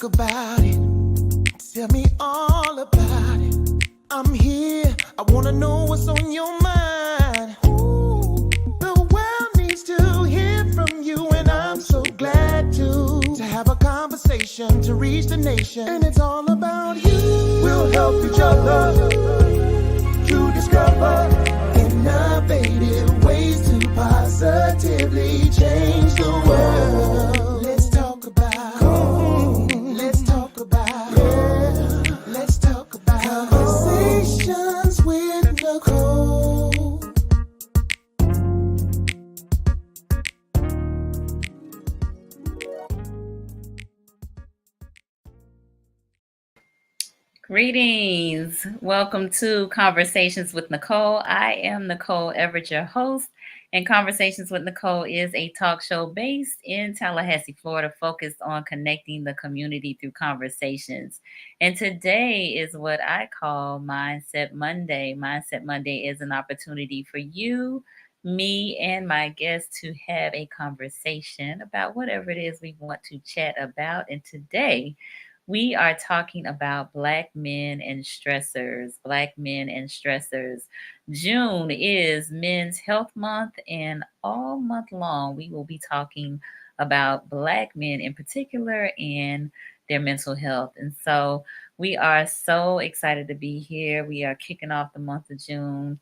about it. Tell me all about it. I'm here. I wanna know what's on your mind. Ooh, the world needs to hear from you, and I'm so glad to have a conversation to reach the nation. And it's all about you. We'll help each other to discover innovative ways to positively change the world. Let's talk about, let's talk about, yeah. Let's talk about conversations with Nicole. Greetings. Welcome to Conversations with Nicole. I am Nicole Everett, your host, and Conversations with Nicole is a talk show based in Tallahassee, Florida, focused on connecting the community through conversations. And today is what I call Mindset Monday. Mindset Monday is an opportunity for you, me, and my guests to have a conversation about whatever it is we want to chat about. And today, we are talking about Black men and stressors. Black men and stressors. June is Men's Health Month, and all month long, we will be talking about Black men in particular and their mental health. And so we are so excited to be here. We are kicking off the month of June.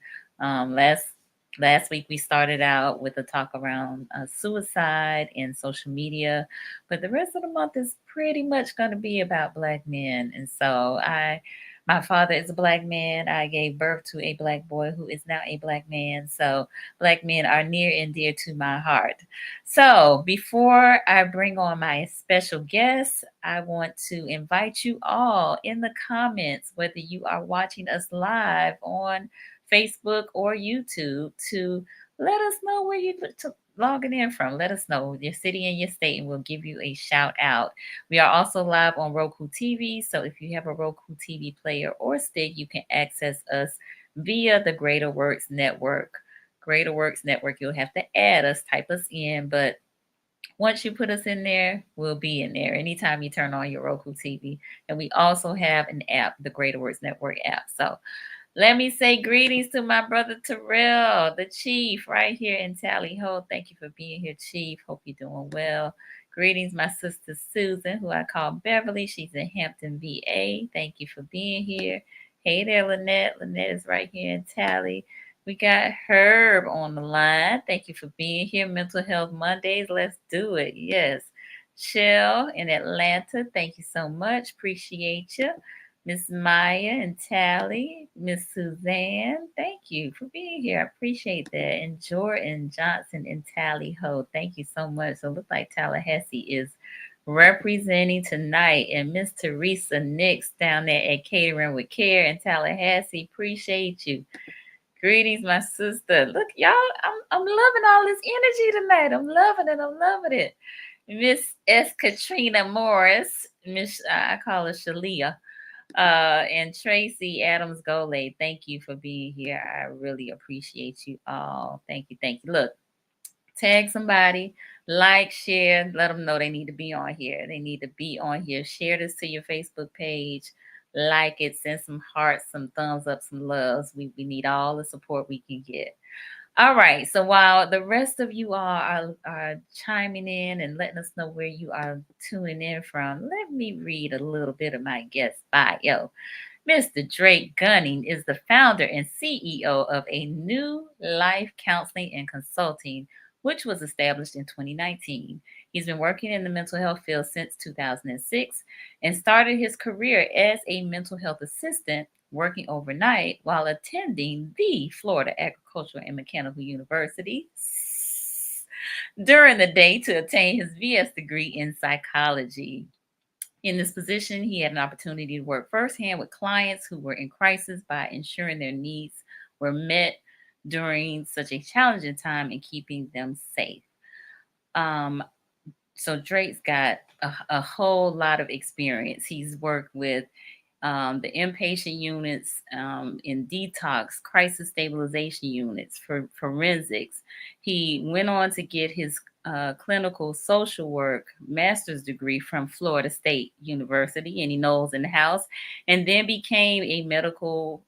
Last week we started out with a talk around suicide and social media, but the rest of the month is pretty much going to be about Black men. And so my father is a Black man. I gave birth to a Black boy who is now a Black man. So Black men are near and dear to my heart. So before I bring on my special guest, I want to invite you all in the comments, whether you are watching us live on Facebook or YouTube, to let us know where you're logging in from. Let us know your city and your state, and we'll give you a shout out. We are also live on Roku TV, so if you have a Roku TV player or stick, you can access us via the Greater Works Network. Greater Works Network, you'll have to add us, type us in, but once you put us in there, we'll be in there anytime you turn on your Roku TV. And we also have an app, the Greater Works Network app. So let me say greetings to my brother Terrell, the chief, right here in Tally Ho. Thank you for being here, chief. Hope you're doing well. Greetings, my sister Susan, who I call Beverly. She's in Hampton, VA. Thank you for being here. Hey there, Lynette. Lynette is right here in Tally. We got Herb on the line. Thank you for being here. Mental Health Mondays. Let's do it. Yes. Shell in Atlanta. Thank you so much. Appreciate you. Miss Maya and Tally, Miss Suzanne, thank you for being here. I appreciate that. And Jordan Johnson and Tally Ho, thank you so much. So it looks like Tallahassee is representing tonight. And Miss Teresa Nix down there at Catering with Care in Tallahassee, appreciate you. Greetings, my sister. Look, y'all, I'm loving all this energy tonight. I'm loving it. I'm loving it. Miss S. Katrina Morris, Miss I call her Shalia. And Tracy Adams Golay, thank you for being here. I really appreciate you all. Thank you. Thank you. Look, tag somebody, like, share, let them know they need to be on here. They need to be on here. Share this to your Facebook page. Like it, send some hearts, some thumbs up, some loves. We need all the support we can get. All right. So while the rest of you all are chiming in and letting us know where you are tuning in from, let me read a little bit of my guest bio. Mr. Drake Gunning is the founder and CEO of Anew Life Counseling and Consulting, which was established in 2019. He's been working in the mental health field since 2006 and started his career as a mental health assistant, working overnight while attending the Florida Agricultural and Mechanical University during the day to obtain his BS degree in psychology. In this position, he had an opportunity to work firsthand with clients who were in crisis by ensuring their needs were met during such a challenging time and keeping them safe. So Drake's got a whole lot of experience. He's worked with the inpatient units in detox, crisis stabilization units, for forensics. He went on to get his clinical social work master's degree from Florida State University, and he knows in the house, and then became a mental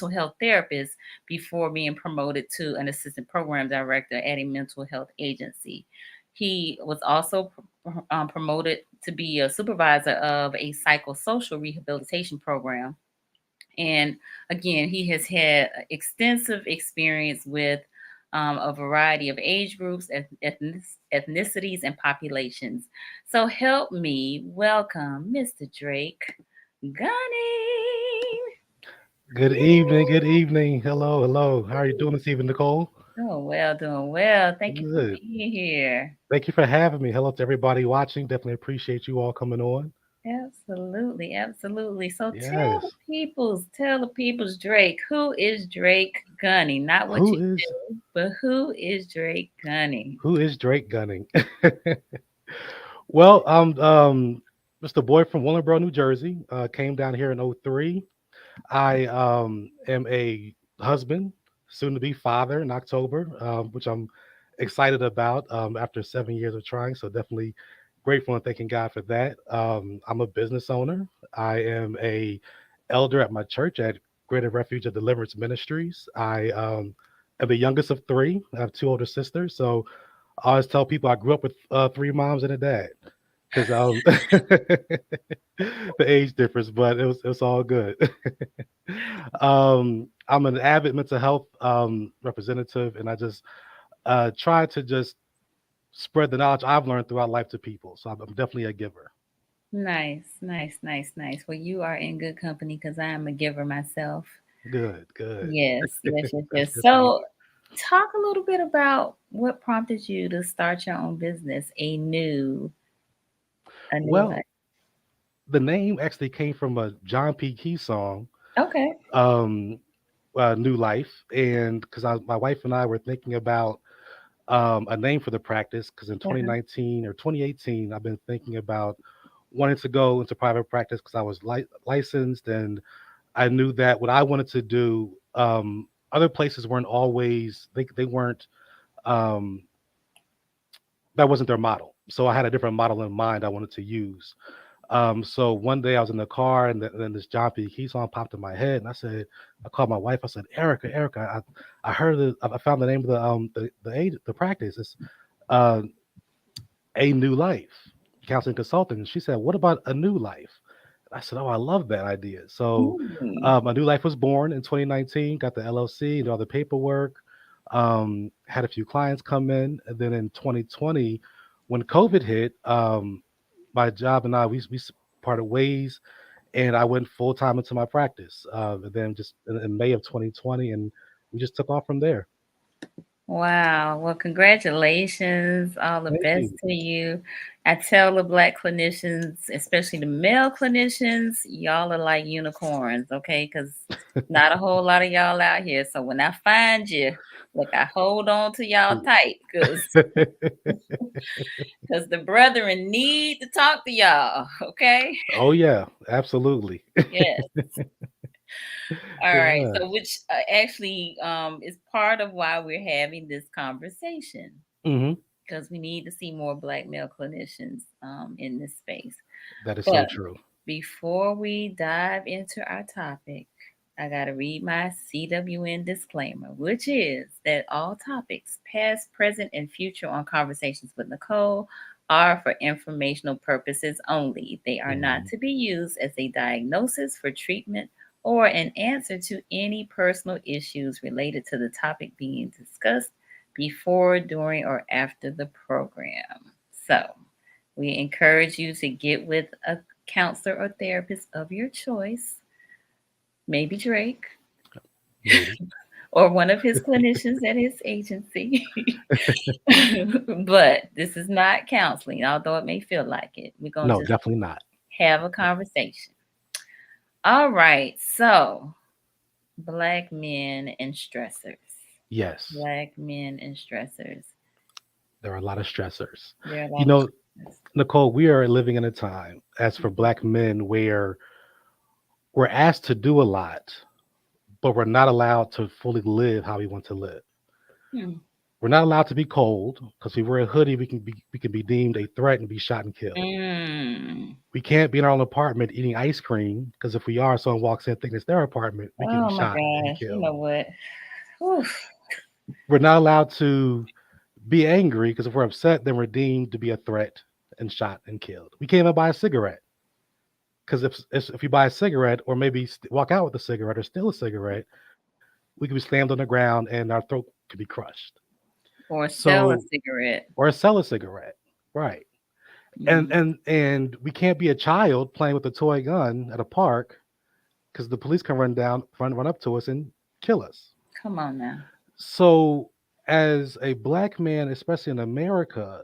health therapist before being promoted to an assistant program director at a mental health agency. He was also promoted to be a supervisor of a psychosocial rehabilitation program. And again, he has had extensive experience with a variety of age groups, ethnicities, and populations. So help me welcome Mr. Drake Gunning. Good evening. Good evening. Hello. Hello. How are you doing this evening, Nicole? Doing well, doing well. Thank you for Good. being here. Thank you for having me. Hello to everybody watching. Definitely appreciate you all coming on. Absolutely, absolutely. So Yes. tell the people's Drake, who is Drake Gunning? Not what Who you is do, but who is Drake Gunning? who is Drake Gunning? Well, I'm just a boy from Willingboro, New Jersey. Came down here in '03. I am a husband, soon to be father in October, which I'm excited about after 7 years of trying. So definitely grateful and thanking God for that. I'm a business owner. I am a elder at my church at Greater Refuge of Deliverance Ministries. I am the youngest of three. I have two older sisters. So I always tell people I grew up with three moms and a dad because the age difference, but it was all good. I'm an avid mental health representative, and I just try to just spread the knowledge I've learned throughout life to people. So I'm definitely a giver. Nice, nice, nice, nice. Well, you are in good company because I am a giver myself. Good, good. Yes, yes, yes, That's yes. good to hear. So, talk a little bit about what prompted you to start your own business, a new Well, life. the name actually came from a John P. Key song, Okay. um, "New Life," and because my wife and I were thinking about a name for the practice because in Uh-huh. 2019 or 2018, I've been thinking about wanting to go into private practice because I was licensed and I knew that what I wanted to do, other places weren't always, they weren't, um, that wasn't their model. So I had a different model in mind I wanted to use. So one day I was in the car and then this John P. Key song popped in my head and I called my wife. I said, Erica, I heard I found the name of the practice. It's uh, A New Life Counseling Consulting. And she said, what about a new life? I said, oh, I love that idea. So Mm. a new life was born in 2019, got the LLC and all the paperwork, had a few clients come in. And then in 2020, when COVID hit, my job and we parted ways and I went full time into my practice. And then just in May of 2020, and we just took off from there. Wow. Well, congratulations. All the Thank best you. to you. I tell the black clinicians, especially the male clinicians, y'all are like unicorns, okay? Because not a whole lot of y'all out here. So when I find you, look, I hold on to y'all tight because the brethren need to talk to y'all, okay? Oh yeah, absolutely. Yes. All right. Yeah. So, which actually is part of why we're having this conversation Hmm. because we need to see more Black male clinicians in this space. That is so But true. before we dive into our topic, I got to read my CWN disclaimer, which is that all topics, past, present, and future on Conversations with Nicole, are for informational purposes only. They are not Mhm. to be used as a diagnosis for treatment or an answer to any personal issues related to the topic being discussed before, during, or after the program. So, we encourage you to get with a counselor or therapist of your choice, maybe Drake Maybe. or one of his clinicians at his agency. But this is not counseling, although it may feel like it. We're going No, to just definitely not. have a conversation. All right. So, black men and stressors. Yes, Black men and stressors. there are a lot of stressors. There are a You lot of know, stressors. Nicole, we are living in a time, as for Black men, where we're asked to do a lot, but we're not allowed to fully live how we want to live. Hmm. We're not allowed to be cold because if we wear a hoodie, we can be deemed a threat and be shot and killed. Mm. We can't be in our own apartment eating ice cream because if we are, someone walks in thinking it's their apartment, we can be Oh my shot and gosh. You killed. know what? Oof. We're not allowed to be angry because if we're upset, then we're deemed to be a threat and shot and killed. We can't even buy a cigarette because if you buy a cigarette or maybe walk out with a cigarette or steal a cigarette, we could be slammed on the ground and our throat could be crushed. Or sell a So cigarette. or sell a cigarette, right? And Mm. and we can't be a child playing with a toy gun at a park because the police can run up to us and kill us. Come on now. So, as a black man, especially in America,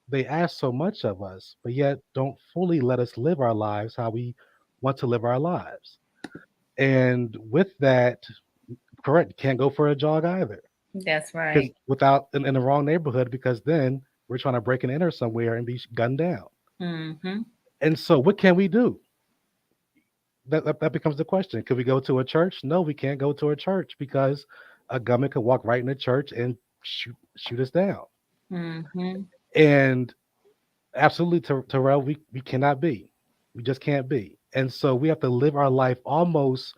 they ask so much of us, but yet don't fully let us live our lives how we want to live our lives. And with that, correct, can't go for a jog either That's because right. without in the wrong neighborhood, because then we're trying to break and enter somewhere and be gunned down. Mm-hmm. And so, what can we do? That becomes the question. Could we go to a church? No, we can't go to a church because a gunman could walk right in the church and shoot us down. Mm-hmm. And absolutely, Terrell, we cannot be. We just can't be. And so we have to live our life almost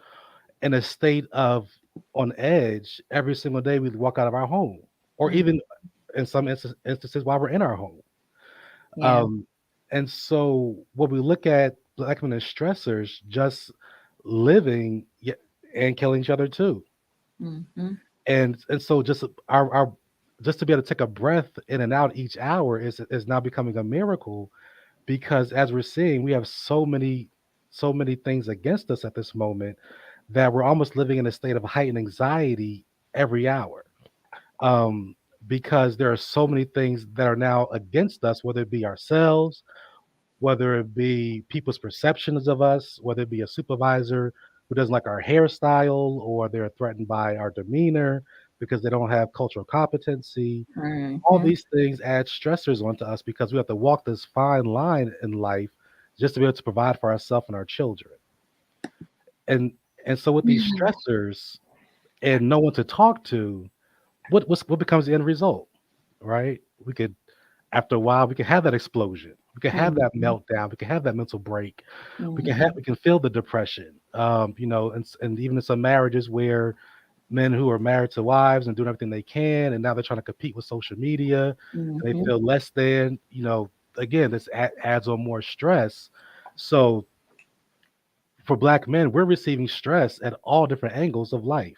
in a state of on edge every single day we walk out of our home, or Mm. even in some instances while we're in our home. Yeah. Um, and so when we look at black men as stressors, just living and killing each other too. Mm-hmm. And so just our just to be able to take a breath in and out each hour is now becoming a miracle because as we're seeing, we have so many things against us at this moment that we're almost living in a state of heightened anxiety every hour. Um, because there are so many things that are now against us, whether it be ourselves, whether it be people's perceptions of us, whether it be a supervisor who doesn't like our hairstyle, or they're threatened by our demeanor because they don't have cultural competency. All Mm-hmm. these things add stressors onto us because we have to walk this fine line in life just to be able to provide for ourselves and our children. And and so with these stressors and no one to talk to, what becomes the end result, right? We could after a while we can have that explosion. We can have that Mm-hmm. meltdown. We can have that mental break. Mm-hmm. We can feel the depression. And even in some marriages where men who are married to wives and doing everything they can, and now they're trying to compete with social media, and they Mm-hmm. feel less than. Again, this adds on more stress. So for black men, we're receiving stress at all different angles of life.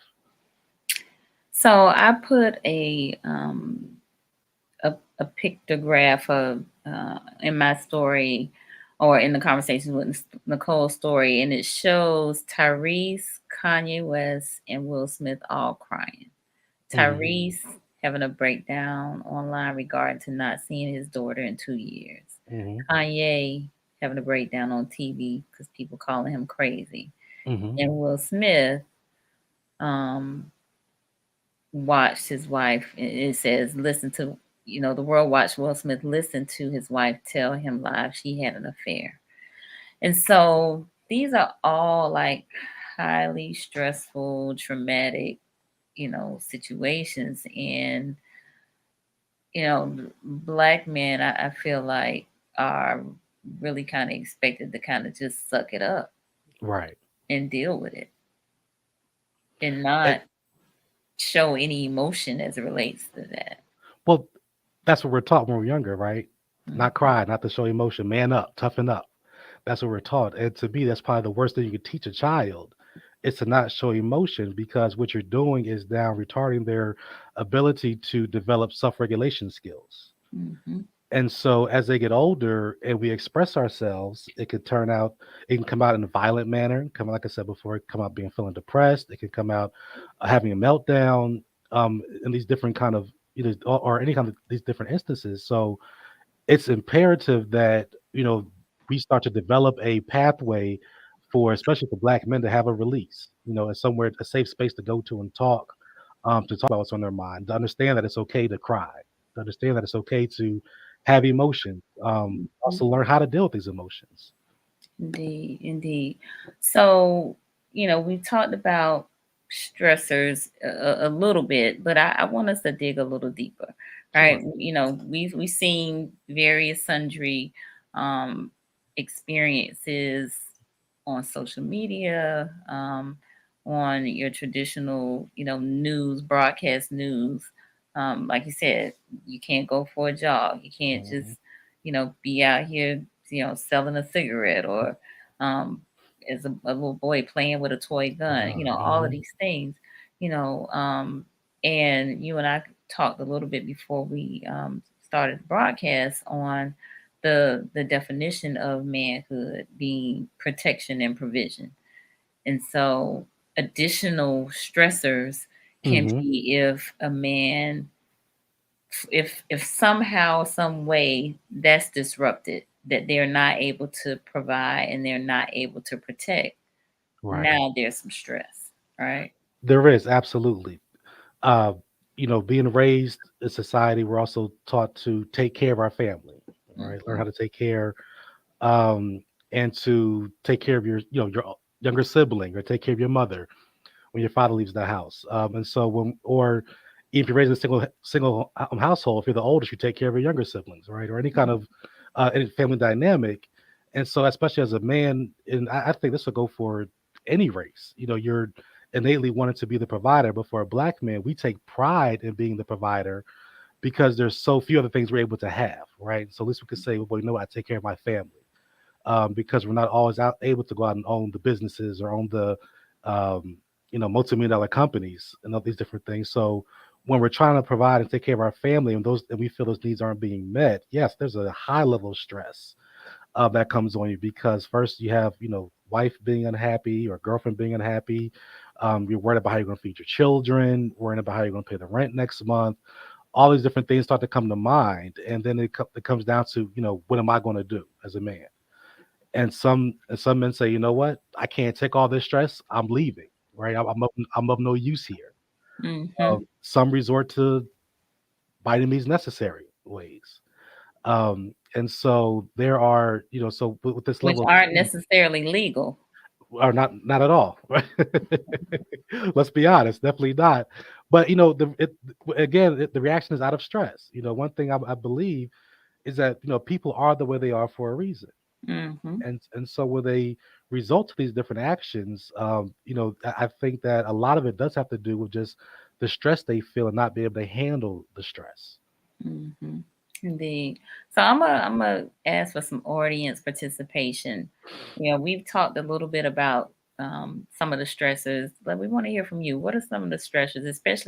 So I put a pictograph of in my story or in the conversation with Nicole's story, and it shows Tyrese, Kanye West, and Will Smith all crying. Hmm. Tyrese having a breakdown online regarding to not seeing his daughter in 2 years. Hmm. Kanye having a breakdown on TV because people calling him crazy. Hmm. And Will Smith um, watched his wife. It says, listen to, the world watched Will Smith listen to his wife tell him live she had an affair. And so these are all like highly stressful, traumatic, situations. And, black men, I feel like are really kind of expected to kind of just suck it up Right. and deal with it and not And, show any emotion as it relates to that. well, that's what we're taught when we're younger, right? Not Mm-hmm. cry, not to show emotion, man up, toughen up. That's what we're taught. And to me, that's probably the worst thing you could teach a child is to not show emotion because what you're doing is now retarding their ability to develop self-regulation skills. Mm-hmm. And so as they get older and we express ourselves, it can come out in a violent manner. Come, like I said before, it can come out being feeling depressed. It can come out having a meltdown, in these different kind of, or any kind of these different instances. So it's imperative that we start to develop a pathway for especially for black men to have a release, and somewhere a safe space to go to talk about what's on their mind, to understand that it's okay to cry, to understand that it's okay to have emotions, Mm-hmm. also learn how to deal with these emotions. Indeed, indeed. So, we talked about stressors a little bit, but I want us to dig a little deeper, right? Sure. You know, we've seen various sundry um, experiences on social media, on your traditional, you know, news, broadcast news. Like you said, you can't go for a jog. You can't just, Mhm. you know, be out here, you know, selling a cigarette or um, as a little boy playing with a toy gun, you know, all of Mhm. these things, you know, and you and I talked a little bit before we started the broadcast on the definition of manhood being protection and provision. And so additional stressors can Mhm. be if a man, if somehow some way that's disrupted, that they're not able to provide and they're not able to protect, Right. now there's some stress, right? There is absolutely. Uh, being raised in society, we're also taught to take care of our family, right? Learn Mhm, how to take care, um, and to take care of your younger sibling, or take care of your mother when your father leaves the house. And so or if you're raised in a single household, if you're the oldest, you take care of your younger siblings, right? Or any kind of any family dynamic. And so, especially as a man, and I think this will go for any race. You're innately wanted to be the provider, but for a black man, we take pride in being the provider because there's so few other things we're able to have, right? So at least we could say, well, I take care of my family, because we're not always able to go out and own the businesses or own the um, multi-million dollar companies and all these different things. So when we're trying to provide and take care of our family, and we feel those needs aren't being met, yes, there's a high level of stress that comes on you, because first you have wife being unhappy or girlfriend being unhappy. You're worried about how you're going to feed your children, worrying about how you're going to pay the rent next month. All these different things start to come to mind, and then it comes down to, what am I going to do as a man? And some men say, you know what, I can't take all this stress. I'm leaving. Right? I'm of no use here. mhm. Some resort to biting these necessary ways. And so there are, so with this Which level of aren't stress, necessarily legal. or not at all. Right? Let's be honest, definitely not. But the reaction is out of stress. One thing I believe is that people are the way they are for a reason. Mhm, And so when they result to these different actions, I think that a lot of it does have to do with just the stress they feel and not be able to handle the stress. mhm. Indeed. So I'm gonna ask for some audience participation. You know, we've talked a little bit about some of the stressors, but we want to hear from you. What are some of the stressors?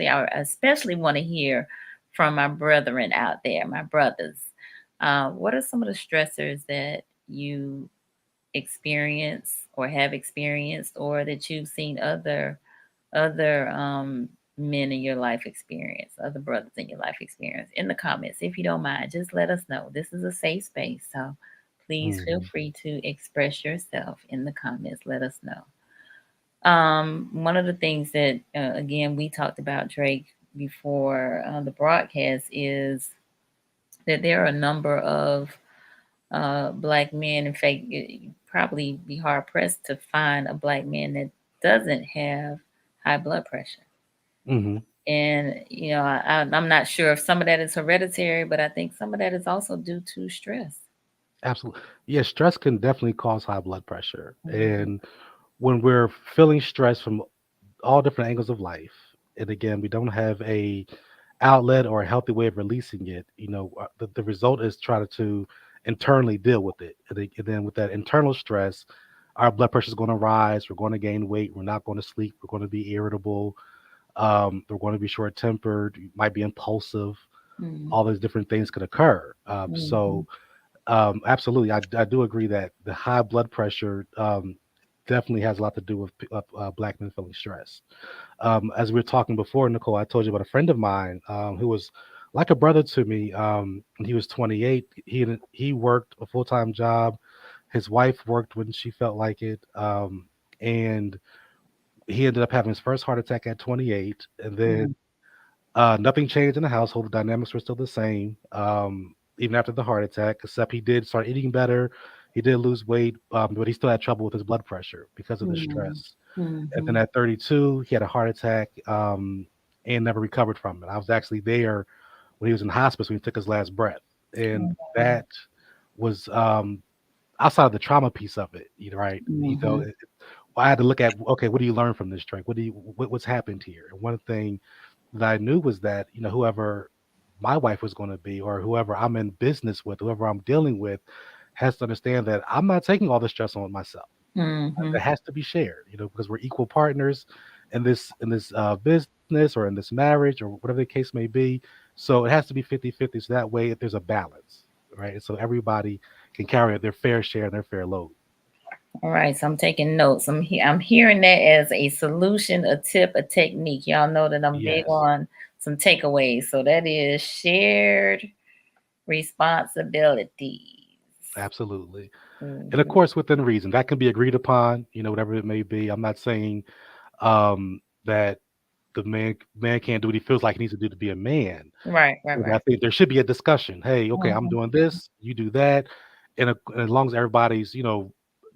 I especially want to hear from my brethren out there, my brothers. What are some of the stressors that you experience or have experienced, or that you've seen other men in your life experience, other brothers in your life experience? In the comments, if you don't mind, just let us know. This is a safe space, so please feel Mhm. free to express yourself in the comments. Let us know. One of the things that again we talked about, Drake, before the broadcast, is that there are a number of black men. In fact, you'd probably be hard pressed to find a black man that doesn't have high blood pressure. Mhm. And you know, I'm not sure if some of that is hereditary, but I think some of that is also due to stress. Absolutely. Yeah, stress can definitely cause high blood pressure. Mhm. And when we're feeling stress from all different angles of life, and again, we don't have a outlet or a healthy way of releasing it, the result is trying to internally deal with it. And then with that internal stress, our blood pressure is going to rise. We're going to gain weight. We're not going to sleep. We're going to be irritable. We're going to be short tempered. Might be impulsive. Mhm. All these different things could occur. Mhm. Absolutely, I do agree that the high blood pressure definitely has a lot to do with black men feeling stress. As we were talking before, Nicole, I told you about a friend of mine who was like a brother to me. When he was 28. He worked a full time job. His wife worked when she felt like it, and he ended up having his first heart attack at 28. And then Mhm. nothing changed in the household. The dynamics were still the same, even after the heart attack, except he did start eating better. He did lose weight, but he still had trouble with his blood pressure because of the Mhm. stress. And then Mm-hmm. at 32, he had a heart attack and never recovered from it. I was actually there when he was in hospice when he took his last breath. And that was outside of the trauma piece of it, right? Mm-hmm. I had to look at, okay, what do you learn from this, Drake? What's happened here? And one thing that I knew was that, whoever my wife was going to be, or whoever I'm in business with, whoever I'm dealing with, has to understand that I'm not taking all the stress on myself. Mm-hmm. That has to be shared, because we're equal partners in this business or in this marriage or whatever the case may be. So it has to be 50-50. So that way there's a balance, right? And so everybody can carry their fair share and their fair load. All right, so I'm taking notes. I'm hearing that as a solution, a tip, a technique. Y'all know that I'm big Yes, on some takeaways. So that is shared responsibilities. absolutely. And of Mm-hmm. course, within reason, that can be agreed upon, whatever it may be. I'm not saying that the man can't do what he feels like he needs to do to be a man. Right, right, But I right. think there should be a discussion. Hey, okay, I'm Mm-hmm. doing this, you do that, and as long as everybody's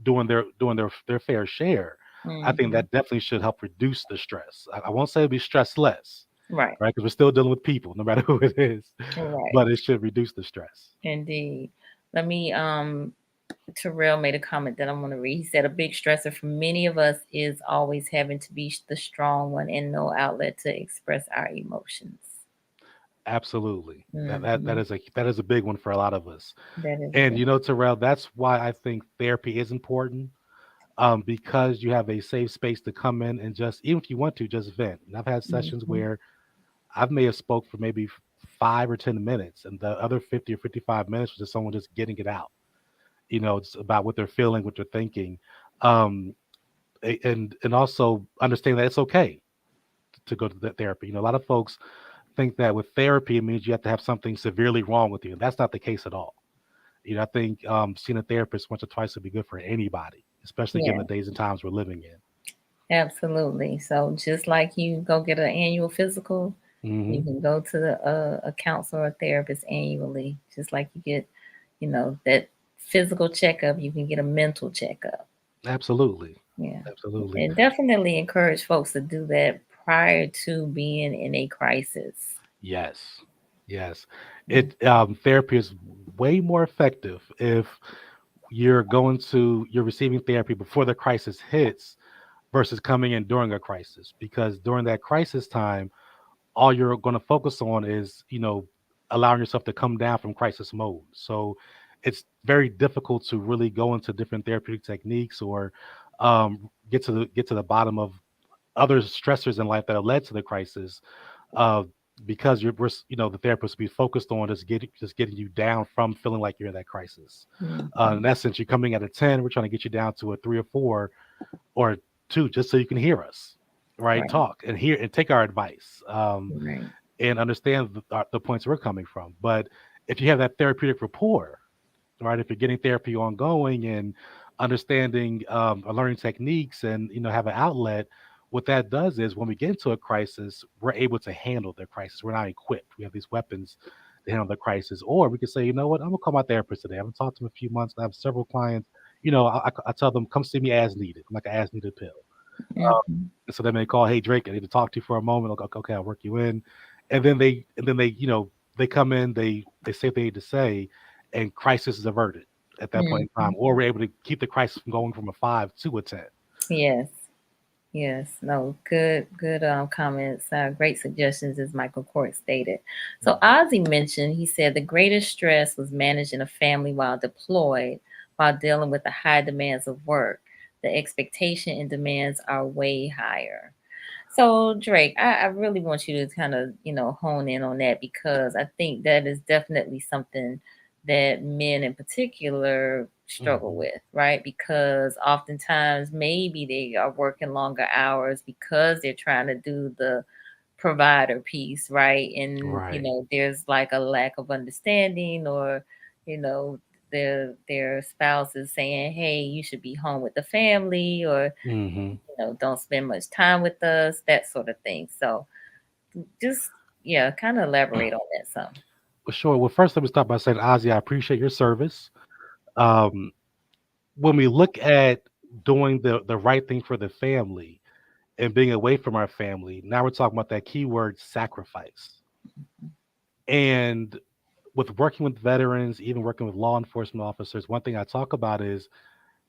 doing their fair share, I think Mm-hmm. that definitely should help reduce the stress. I won't say it'll be stress less, Right, right? Because we're still dealing with people, no matter who it is, right. but it should reduce the stress. Indeed. Let me Terrell made a comment that I'm going to read. He said, a big stressor for many of us is always having to be the strong one and no outlet to express our emotions. Absolutely, that that Hmm. that is a big one for a lot of us. That is a And big. Terrell, that's why I think therapy is important. Because you have a safe space to come in and just, even if you want to, just vent. And I've had sessions Hmm. where I may have spoke for maybe 5 or 10 minutes, and the other 50 or 55 minutes was just someone just getting it out. It's about what they're feeling, what they're thinking, um, and also understanding that it's okay to go to the therapy. A lot of folks think that with therapy it means you have to have something severely wrong with you, and that's not the case at all. I think seeing a therapist once or twice would be good for anybody, especially given Yeah, the days and times we're living absolutely. So just like you go get an annual physical, in. you can go to a counselor or therapist annually. Just like you get, that physical checkup, you can get a mental checkup. Absolutely, Yeah. absolutely. And definitely encourage folks to do that prior to being in a crisis. Yes, yes. Therapy is way more effective if you're receiving therapy before the crisis hits versus coming in during a crisis, because during that crisis time all you're going to focus on is allowing yourself to come down from crisis mode. So it's very difficult to really go into different therapeutic techniques or get to the bottom of other stressors in life that have led to the crisis, uh, because the therapist will be focused on just getting you down from feeling like you're in that crisis. Hmm. In essence, you're coming at a 10, we're trying to get you down to a 3 or 4 or 2, just so you can hear us, right? Right, Talk and hear and take our advice, right. and understand the points we're coming from. But if you have that therapeutic rapport, right? If you're getting therapy ongoing and understanding or learning techniques, and have an outlet, what that does is when we get into a crisis, we're able to handle the crisis. We're not equipped. We have these weapons to handle the crisis, or we can say, you know what, I'm gonna call my therapist today. I haven't talked to him in a few months. I have several clients. I tell them come see me as needed. I'm like an as needed pill. Hmm. And so they may call, hey Drake, I need to talk to you for a moment. Okay, okay, I'll work you in, and then they come in, they say what they need to say, and crisis is averted at that point in Hmm. time, or we're able to keep the crisis from going from a 5 to a 10. Yes, yes. No, good comments. Great suggestions, as Michael Kort stated. So Ozzy mentioned, he said the greatest stress was managing a family while deployed, while dealing with the high demands of work. The expectation and demands are way higher. So Drake, I really want you to kind of, hone in on that, because I think that is definitely something that men in particular struggle Hmm. with, right? Because oftentimes maybe they are working longer hours because they're trying to do the provider piece, right? And Right. there's like a lack of understanding, or you know, their spouse is saying, "Hey, you should be home with the family," or Hmm. don't spend much time with us, that sort of thing. So just, yeah, kind of elaborate on that some. Well, sure. Well, first let me start by saying, Ozzy, I appreciate your service. Um, when we look at doing the right thing for the family and being away from our family. Now we're talking about that keyword sacrifice. And with working with veterans, even working with law enforcement officers, one thing I talk about is,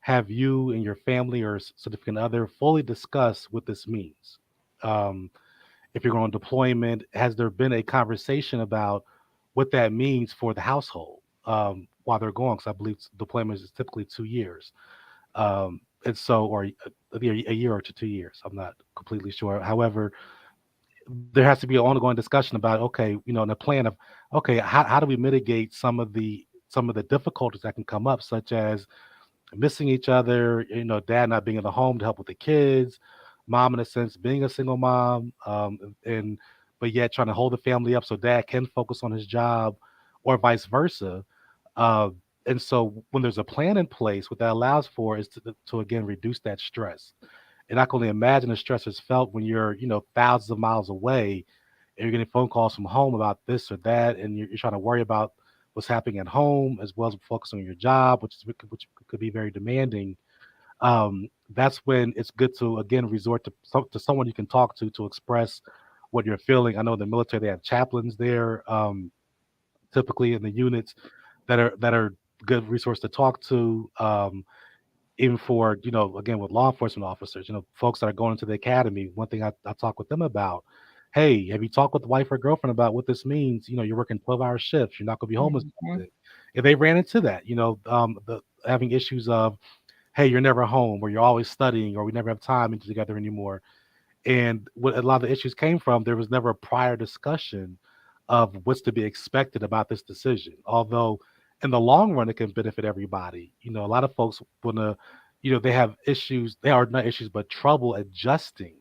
have you and your family or significant other fully discuss what this means? Um, if you're going on deployment, has there been a conversation about what that means for the household while they're going? Because I believe deployment is typically 2 years. And so, or a year or 2 years. I'm not completely sure. However, there has to be an ongoing discussion about, okay, in a plan of, okay, how do we mitigate some of the difficulties that can come up, such as missing each other, dad not being in the home to help with the kids, mom in a sense being a single mom, and but yet trying to hold the family up so dad can focus on his job, or vice versa. Uh, and so when there's a plan in place, what that allows for is to again reduce that stress. And I can only imagine the stress is felt when you're, thousands of miles away and you're getting phone calls from home about this or that, and you're trying to worry about what's happening at home as well as focusing on your job, which could be very demanding. That's when it's good to again resort to someone you can talk to express what you're feeling. I know in the military they have chaplains there, typically in the units that are good resource to talk to. Even for, again, with law enforcement officers, folks that are going into the academy, one thing I talk with them about, hey, have you talked with the wife or girlfriend about what this means? You're working 12-hour shifts, you're not going to be home as Mhm. often. If they ran into that, the having issues of, hey, you're never home, or you're always studying, or we never have time together anymore. And what a lot of the issues came from, there was never a prior discussion of what's to be expected about this decision. Although in the long run, it can benefit everybody. A lot of folks want to, they have issues, they are not issues, but trouble adjusting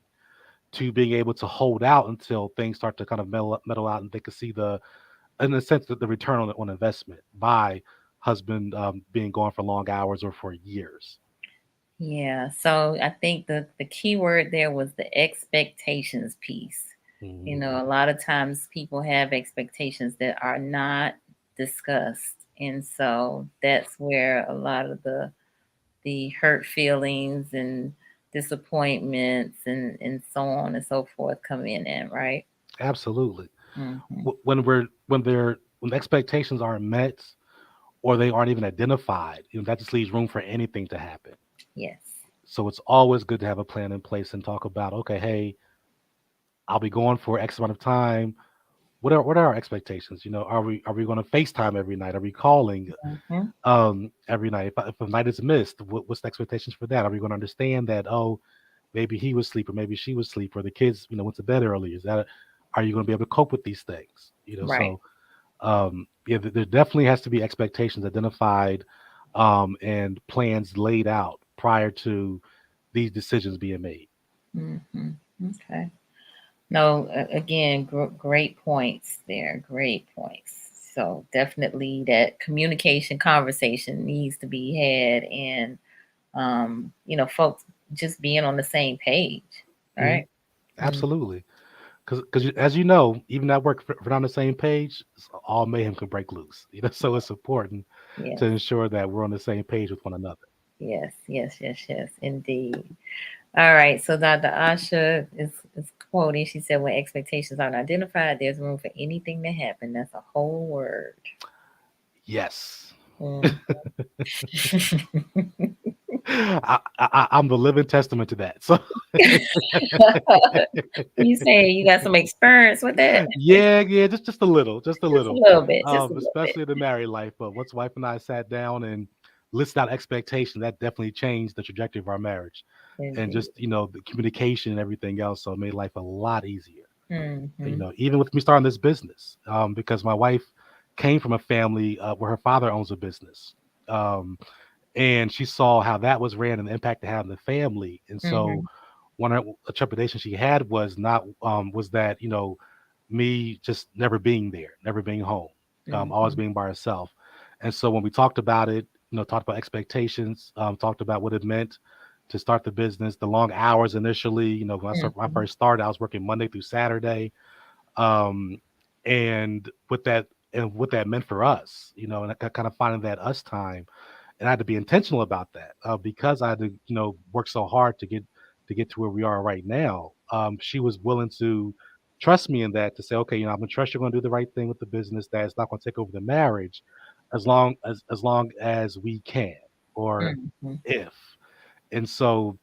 to being able to hold out until things start to kind of metal out, and they can see in a sense, that the return on investment by husband being gone for long hours or for years. Yeah, so I think the key word there was the expectations piece. Mhm. A lot of times people have expectations that are not discussed, and so that's where a lot of the hurt feelings and disappointments and so on and so forth come in, right? Absolutely. Hmm. When expectations aren't met or they aren't even identified, that just leaves room for anything to happen. Yes. So it's always good to have a plan in place and talk about, okay, hey, I'll be going for X amount of time. What are our expectations? Are we going to FaceTime every night? Are we calling Hmm. every night? If a night is missed, what's the expectations for that? Are we going to understand that, oh, maybe he was asleep or maybe she was asleep or the kids, went to bed early? Are you going to be able to cope with these things? Right. So yeah, there definitely has to be expectations identified, and plans laid out prior to these decisions being made. Hmm. Okay. No, again, great points there. Great points. So definitely that communication conversation needs to be had, and folks just being on the same page, Mhm. right? Mm. Absolutely, because as you know, even at work, if we're on the same page, all mayhem can break loose. So it's important Yes, to ensure that we're on the same page with one another. yes, yes, yes, yes, indeed. All right. So Dr. Asha is quoting. She said, "When expectations aren't identified, there's room for anything to happen." That's a whole word. Yes. Mm. I'm the living testament to that. So You say you got some experience with that? yeah, just a little, just a Just a little. little bit. Just a little bit. Especially the married life. But once wife and I sat down and listed out expectations, that definitely changed the trajectory of our marriage, and Indeed. just the communication and everything else. So it made life a lot easier. Mm-hmm. Even with me starting this business, because my wife came from a family where her father owns a business. Um, and she saw how that was ran and the impact it had on the family. And so Mm-hmm. one of a trepidation she had was not was that me just never being there, never being home, always Mm-hmm. being by herself. And so when we talked about it, talked about expectations, talked about what it meant to start the business, the long hours initially. When I Mm-hmm. first started, I was working Monday through Saturday, um, and what that meant for us, and kind of finding that us time and I had to be intentional about that because I had to, work so hard to get to where we are right now. She was willing to trust me in that to say, okay, I'm gonna trust you're gonna do the right thing with the business. That it's not gonna take over the marriage, as long as we can or Mhm. if. And so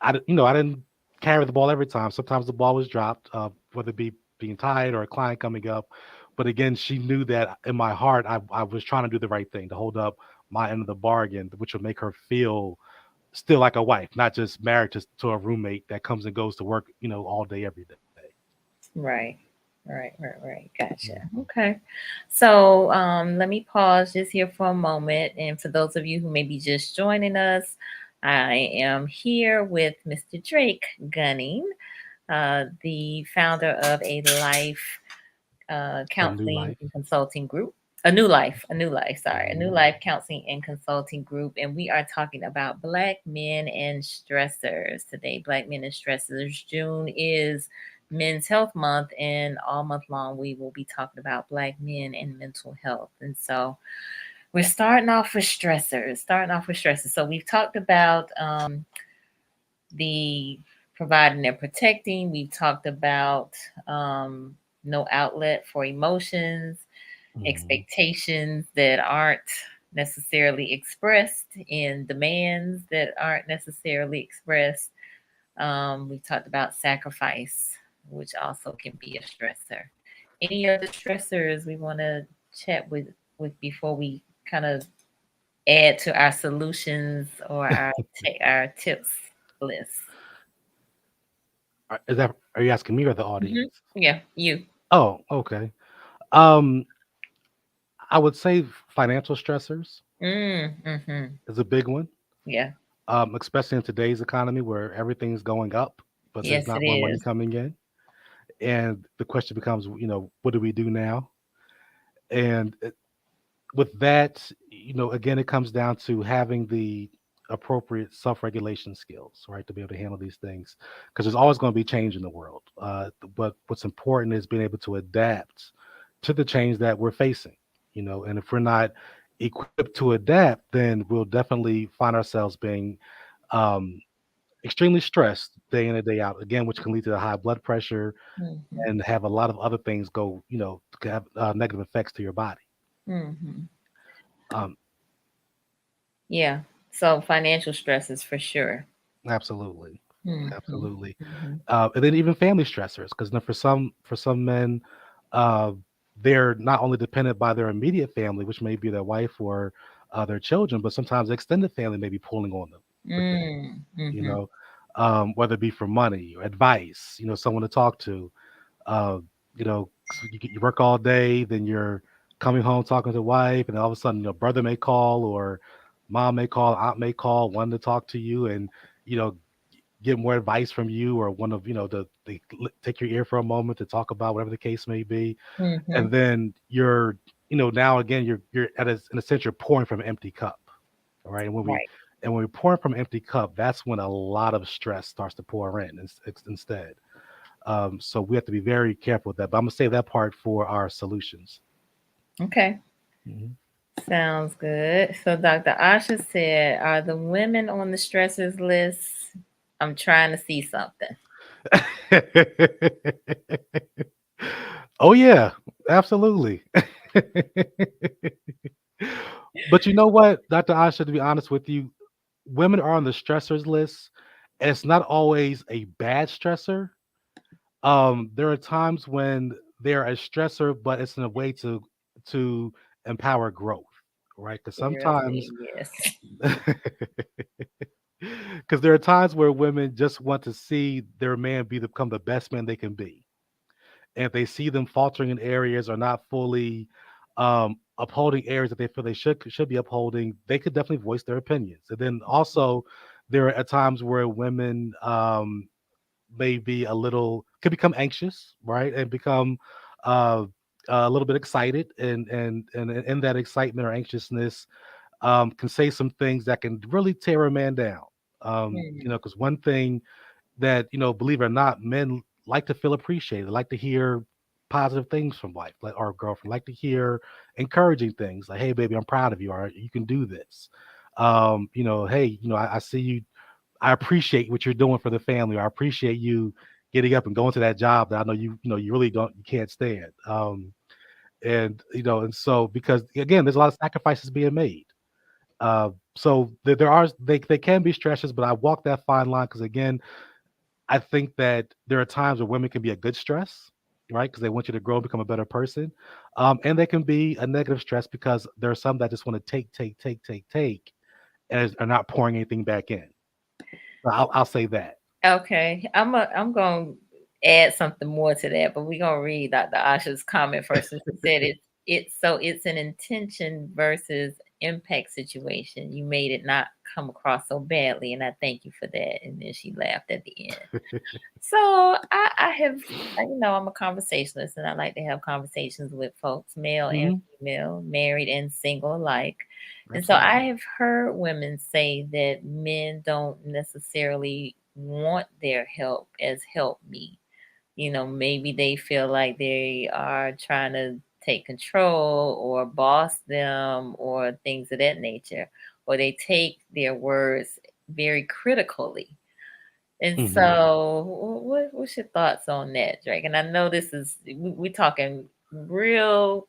I didn't carry the ball every time. Sometimes the ball was dropped, whether it be being tied or a client coming up. But again, she knew that in my heart, I was trying to do the right thing to hold up my end of the bargain, which would make her feel still like a wife, not just married to a roommate that comes and goes to work, all day, every day. Right. Right. Gotcha. Mhm. Okay. So let me pause just here for a moment. And for those of you who may be just joining us, I am here with Mr. Drake Gunning, the founder of A new counseling life. and consulting group. A new life, sorry, a new Mhm. life counseling and consulting group. And we are talking about Black men and stressors today. Black men and stressors. June is Men's Health Month, and all month long we will be talking about Black men and mental health. And so we're starting off with stressors. So we've talked about the providing and protecting. We've talked about no outlet for emotions, Mhm. expectations that aren't necessarily expressed, in demands that aren't necessarily expressed. We talked about sacrifice, which also can be a stressor. Any other stressors we want to chat with before we kind of add to our solutions or our tips list? Are you asking me or the audience? Yeah, you. Oh, okay. Um, I would say financial stressors Mm-hmm. is a big one, Yeah. especially in today's economy where everything's going up, but there's Yes, it not more money is. coming in. And the question becomes, what do we do now? And with that, again, it comes down to having the appropriate self-regulation skills, right, to be able to handle these things, because there's always going to be change in the world. But what's important is being able to adapt to the change that we're facing, and if we're not equipped to adapt, then we'll definitely find ourselves being um, extremely stressed day in and day out, again, which can lead to high blood pressure Mm-hmm. and have a lot of other things go, have negative effects to your body. Mm-hmm. Um, Yeah. So financial stresses for sure. Absolutely, Mm-hmm. absolutely, Mm-hmm. and then even family stressors, because for some men, uh, they're not only dependent by their immediate family, which may be their wife or their children, but sometimes extended family may be pulling on them for things, you Mm-hmm. know, whether it be for money or advice, someone to talk to. Uh, 'Cause you work all day, then you're coming home talking to the wife, and all of a sudden your brother may call or mom may call, aunt may call, wanting to talk to you, and you know get more advice from you, or one of they take your ear for a moment to talk about whatever the case may be, Mm-hmm. and then you're now again you're in a sense you're pouring from an empty cup, all right, Right. and when we're pouring from an empty cup, that's when a lot of stress starts to pour in instead. So we have to be very careful with that. But I'm gonna save that part for our solutions. Okay. Mhm. Sounds good. So Dr. Asha said, are the women on the stressors list? I'm trying to see something. Oh yeah, absolutely. But you know what, Dr. Asha, to be honest with you, women are on the stressors list, and it's not always a bad stressor. There are times when they're a stressor, but it's in a way to empower growth, right? Because sometimes, Really? Yes. because there are times where women just want to see their man become the best man they can be, and if they see them faltering in areas or not fully upholding areas that they feel they should be upholding, they could definitely voice their opinions. And then also, there are at times where women may be could become anxious, right, and become uh, a little bit excited, and in that excitement or anxiousness, can say some things that can really tear a man down. Mm, Because one thing that believe it or not, men like to feel appreciated, like to hear. positive things from life. Like our girlfriend like to hear encouraging things like, "Hey, baby, I'm proud of you. Or you can do this." Hey, I see you. I appreciate what you're doing for the family. Or I appreciate you getting up and going to that job that I know you really you can't stand. And so because again, there's a lot of sacrifices being made. So they can be stresses, but I walk that fine line because again, I think that there are times where women can be a good stress, right? Because they want you to grow and become a better person. And they can be a negative stress because there are some that just want to take, and are not pouring anything back in. So I'll say that. Okay, I'm gonna add something more to that, but we're gonna read Dr. Asha's comment first. Since it said it's an intention versus impact situation. You made it not come across so badly, and I thank you for that. And then she laughed at the end. So I have, I'm a conversationalist, and I like to have conversations with folks, male and Hmm. female, married and single alike. And so I Absolutely. have heard women say that men don't necessarily want their help as help me. Maybe they feel like they are trying to take control or boss them or things of that nature, or they take their words very critically. And Hmm. so, what's your thoughts on that, Drake? And I know this is we talking real,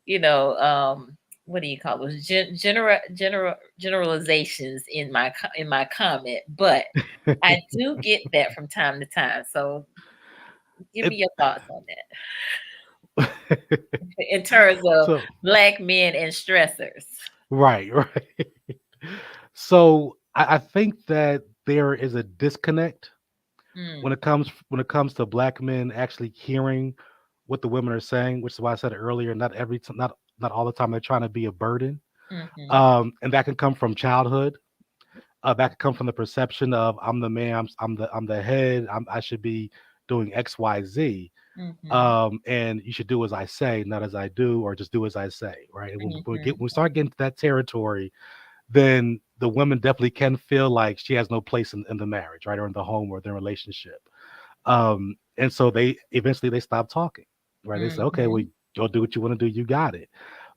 you know, um, what do you call those generalizations in my comment, but I do get that from time to time. So, give me it, your thoughts on that in terms of so black men and stressors. right, right. So I think that there is a disconnect Mm, when it comes to black men actually hearing what the women are saying, which is why I said earlier, not every time, not all the time they're trying to be a burden. mm-hmm, And that can come from childhood. That could come from the perception of I'm the man, I'm the head, I should be doing X, Y, Z. mm-hmm, And you should do as I say, not as I do, or just do as I say, right? And mm-hmm, when we start getting to that territory, then the woman definitely can feel like she has no place in the marriage, right, or in the home or the relationship. And so they eventually they stop talking, right? They say, okay, well, mm-hmm, you'll do what you want to do, you got it.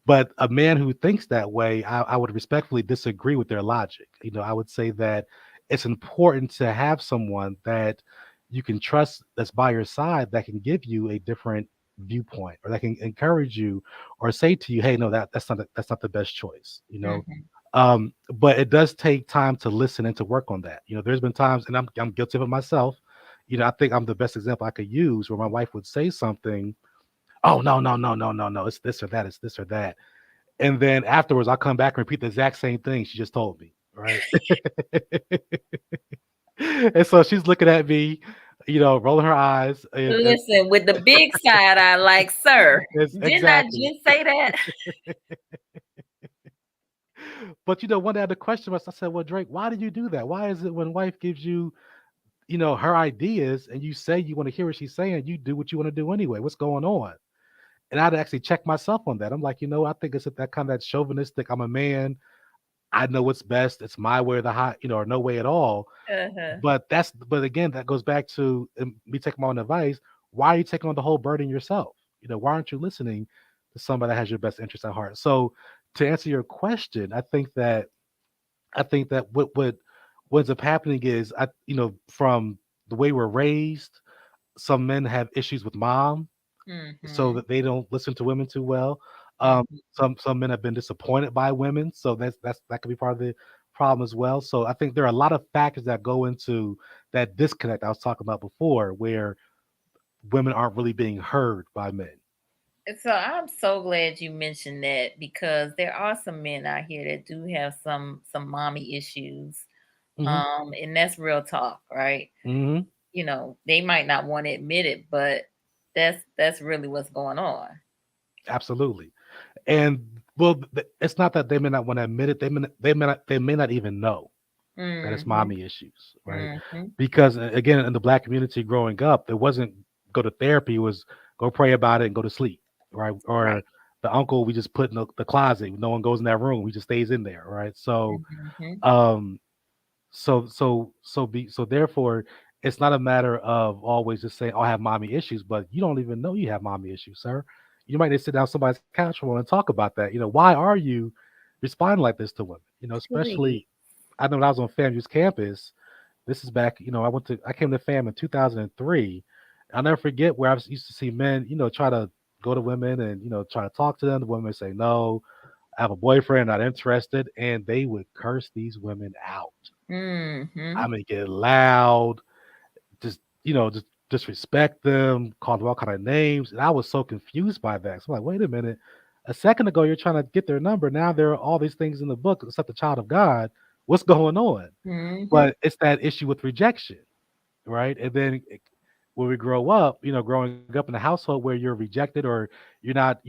But a man who thinks that way, I would respectfully disagree with their logic. I would say that it's important to have someone that you can trust that's by your side that can give you a different viewpoint or that can encourage you or say to you, hey, no, that's not the best choice, mm-hmm. but it does take time to listen and to work on that. There's been times, and I'm guilty of it myself. I think I'm the best example I could use where my wife would say something. Oh, no, no, no, no, no, no. It's this or that. It's this or that. And then afterwards, I'll come back and repeat the exact same thing she just told me. Right. And so she's looking at me, rolling her eyes. And Listen, with the big side eye, like, sir, it's didn't I exactly. just say that? But one day I had to question myself. I said, well, Drake, why did you do that? Why is it when wife gives you, her ideas and you say you want to hear what she's saying, you do what you want to do anyway? What's going on? And I'd actually check myself on that. I'm like, I think it's that kind of that chauvinistic. I'm a man. I know what's best. It's my way or the hot, or no way at all. Uh-huh. But again, that goes back to me taking my own advice. Why are you taking on the whole burden yourself? Why aren't you listening to somebody that has your best interest at heart? So to answer your question, I think that what ends up happening is from the way we're raised, some men have issues with mom, so Mhm. that they don't listen to women too well. Mhm. Some men have been disappointed by women, so that could be part of the problem as well. So I think there are a lot of factors that go into that disconnect I was talking about before, where women aren't really being heard by men. So I'm so glad you mentioned that because there are some men out here that do have some mommy issues. Hmm. And that's real talk, right? Hmm. They might not want to admit it, but that's really what's going on. Absolutely. And well, it's not that they may not want to admit it. They may not even know that it's Mhm. mommy issues, right? Mhm. Because again, in the black community growing up, there wasn't go to therapy, it was go pray about it and go to sleep, right? Right. Or the uncle we just put in the closet, no one goes in that room, he just stays in there, right? So Mhm. um so therefore, it's not a matter of always just saying, "Oh, I have mommy issues," but you don't even know you have mommy issues, sir. You might need to sit down on somebody's couch for a moment and talk about that. Why are you responding like this to women? Please. Especially I know when I was on FAMU's campus. This is back, I came to FAM in 2003. I'll never forget where used to see men, try to go to women and try to talk to them. The women would say no. I have a boyfriend, not interested, and they would curse these women out. Mm-hmm. I mean, get loud, just just disrespect them, call them all kind of names, and I was so confused by that. So I'm like, wait a minute, a second ago you're trying to get their number, now there are all these things in the book except the child of God. What's going on? Mm-hmm. But it's that issue with rejection, right? And then when we grow up, growing up in a household where you're rejected or you're not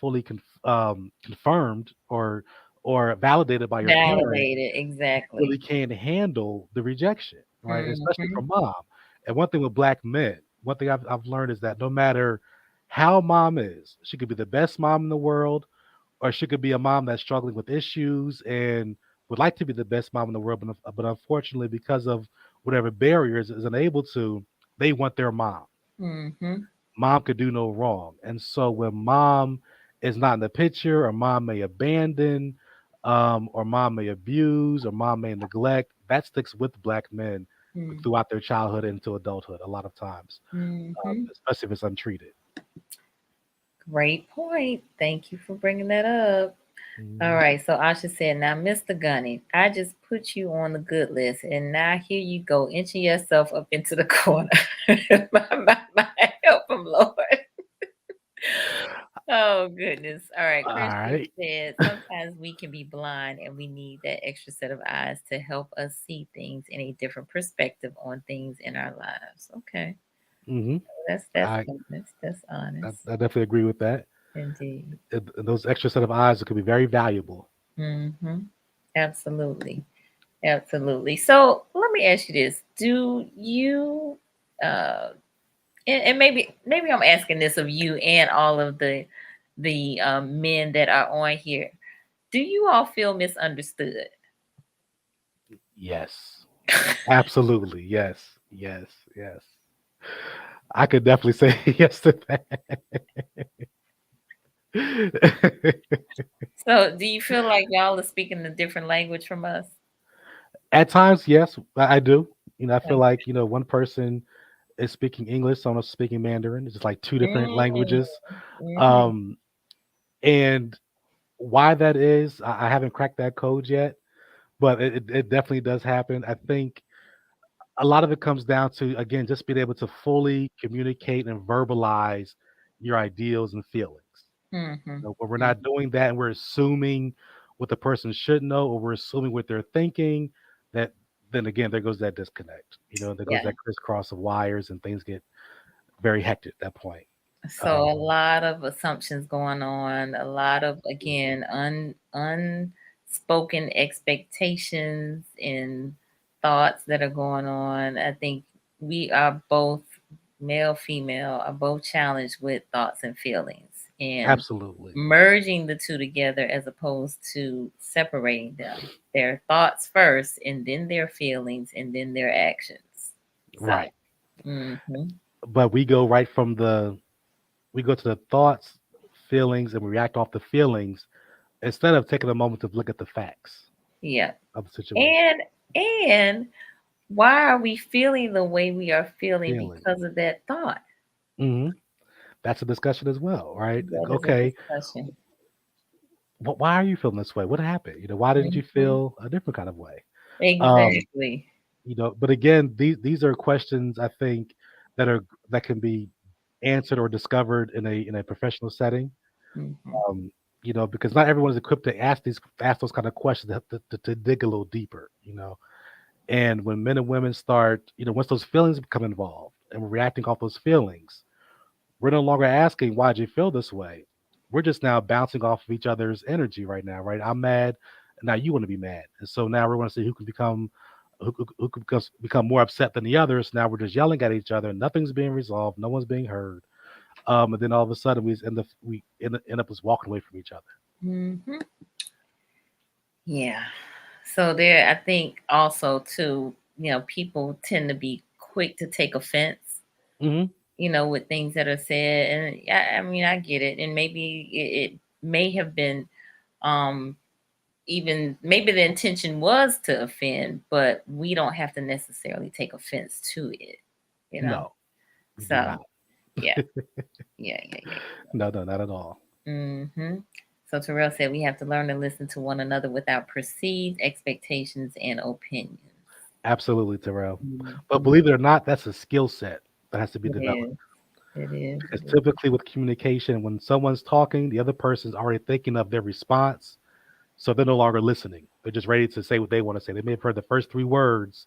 fully confirmed or validated by your parent, Validated. really Exactly. can't handle the rejection, right? Especially Mm-hmm. from mom. And one thing with black men, one thing I've learned is that no matter how mom is, she could be the best mom in the world, or she could be a mom that's struggling with issues and would like to be the best mom in the world, but unfortunately, because of whatever barriers is unable to, they want their mom. Mm-hmm. Mom could do no wrong. And so when mom is not in the picture, or mom may abandon, or mom may abuse, or mom may neglect, that sticks with black men throughout their childhood into adulthood a lot of times, Mm-hmm. especially if it's untreated. Great point. Thank you for bringing that up. All Mhm. right, so Asha said, now, Mr. Gunny, I just put you on the good list, and now here you go, inching yourself up into the corner. my, help him, Lord. Oh, goodness. All right, All Christian right. said, sometimes we can be blind, and we need that extra set of eyes to help us see things in a different perspective on things in our lives. Okay, hmm that's I, honest. That's I honest, I definitely agree with that. indeed. Those extra set of eyes could be very valuable. Mm-hmm. Absolutely. Absolutely. So let me ask you this: do you, uh, and maybe I'm asking this of you and all of the men that are on here. Do you all feel misunderstood? Yes, absolutely. Yes, yes, yes. I could definitely say yes to that. So do you feel like y'all are speaking a different language from us? At times, yes, I do. I feel Okay. like one person is speaking English, someone else is speaking Mandarin. It's just like two different Mm, languages. mhm. Um, and why that is, I haven't cracked that code yet, but it definitely does happen. I think a lot of it comes down to, again, just being able to fully communicate and verbalize your ideals and feelings. Mhm. When we're not doing that and we're assuming what the person should know, or we're assuming what they're thinking, that then again there goes that disconnect. There goes Yeah. that crisscross of wires, and things get very hectic at that point. So a Um, lot of assumptions going on, a lot of, again, unspoken expectations and thoughts that are going on. I think we are both, male, female, are both challenged with thoughts and feelings, and Absolutely. merging the two together as opposed to separating them. Their thoughts first, and then their feelings, and then their actions. So, Right. hmm, But we go to the thoughts, feelings, and we react off the feelings instead of taking a moment to look at the facts yeah. of the situation. And why are we feeling the way we are feeling Feeling. because of that thought? hmm That's a discussion as well, right? Like, That is a okay, discussion. why are you feeling this way? What happened? Why didn't you Hmm. feel a different kind of way? Um, Exactly. but again, these are questions I think that can be answered or discovered in a professional setting. Hmm. Um, because not everyone is equipped to ask those kind of questions to dig a little deeper. And when men and women start, once those feelings become involved and we're reacting off those feelings, we're no longer asking why'd you feel this way. We're just now bouncing off of each other's energy right now, right? I'm mad, and now you want to be mad, and so now we want to see who can become more upset than the others. Now we're just yelling at each other. Nothing's being resolved. No one's being heard. And then all of a sudden we end up just walking away from each other. Hmm. Yeah. So there, I think also too, people tend to be quick to take offense, Hmm. with things that are said. And I mean, I get it. And maybe it may have been, um, even maybe the intention was to offend, but we don't have to necessarily take offense to it, you know? No, we do So, not. yeah, yeah, yeah, yeah. No, no, not at all. Mm-hmm. So Terrell said we have to learn to listen to one another without perceived expectations and opinions. Absolutely, Terrell. But Mhm. believe it or not, that's a skill set that has to be It developed. is. It is. Because It is. typically with communication, when someone's talking, the other person's already thinking of their response. So they're no longer listening. They're just ready to say what they want to say. They may have heard the first three words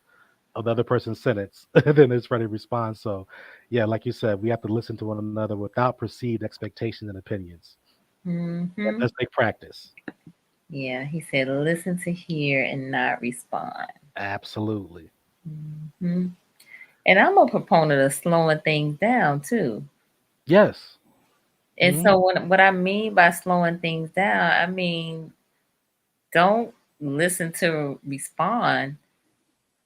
of the other person's sentence, and then it's ready to respond. So, yeah, like you said, we have to listen to one another without perceived expectations and opinions. That Mm-hmm. does take practice. Yeah, he said listen to hear and not respond. Absolutely. Hmm. And I'm a proponent of slowing things down too. Yes. And Hmm. so what I mean by slowing things down, I mean don't listen to respond.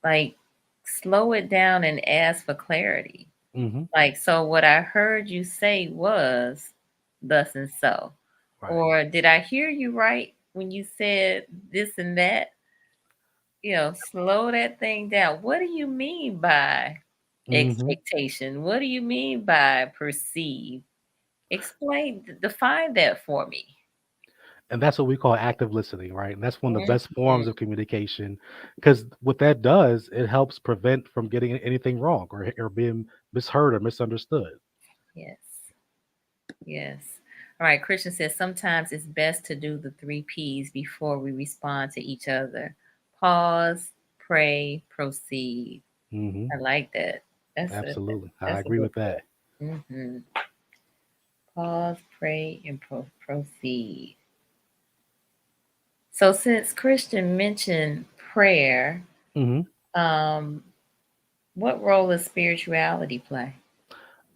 Like slow it down and ask for clarity. Hmm. Like, so what I heard you say was thus and so. Right. Or did I hear you right when you said this and that? Slow that thing down. What do you mean by Hmm. expectation? What do you mean by perceive? Explain, define that for me. And that's what we call active listening, right? And that's one of the best Mhm. forms of communication, because what that does, it helps prevent from getting anything wrong or being misheard or misunderstood. Yes. Yes. All right. Christian says sometimes it's best to do the three P's before we respond to each other: pause, pray, proceed. Hmm. I like that. Absolutely. I That's a agree good with that. one. Pause, pray, and proceed. So since Christian mentioned prayer, Hmm. um, what role does spirituality play?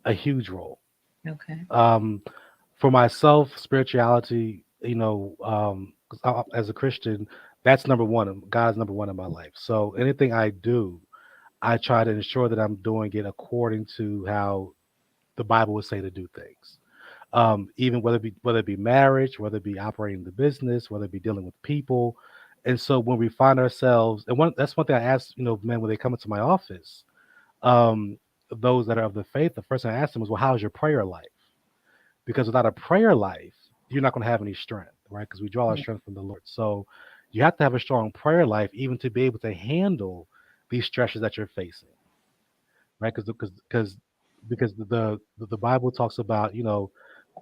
A huge role. Okay. Um, for myself, spirituality, 'cause as a Christian, that's number one. God's number one in my life. So anything I do, I try to ensure that I'm doing it according to how the Bible would say to do things. Even whether it be marriage, whether it be operating the business, whether it be dealing with people. And so when we find ourselves, and that's one thing I ask, men when they come into my office, um, those that are of the faith, the first thing I ask them is, well, how's your prayer life? Because without a prayer life, you're not going to have any strength, right? Because we draw our strength from the Lord. So you have to have a strong prayer life even to be able to handle these stresses that you're facing, right? Because the Bible talks about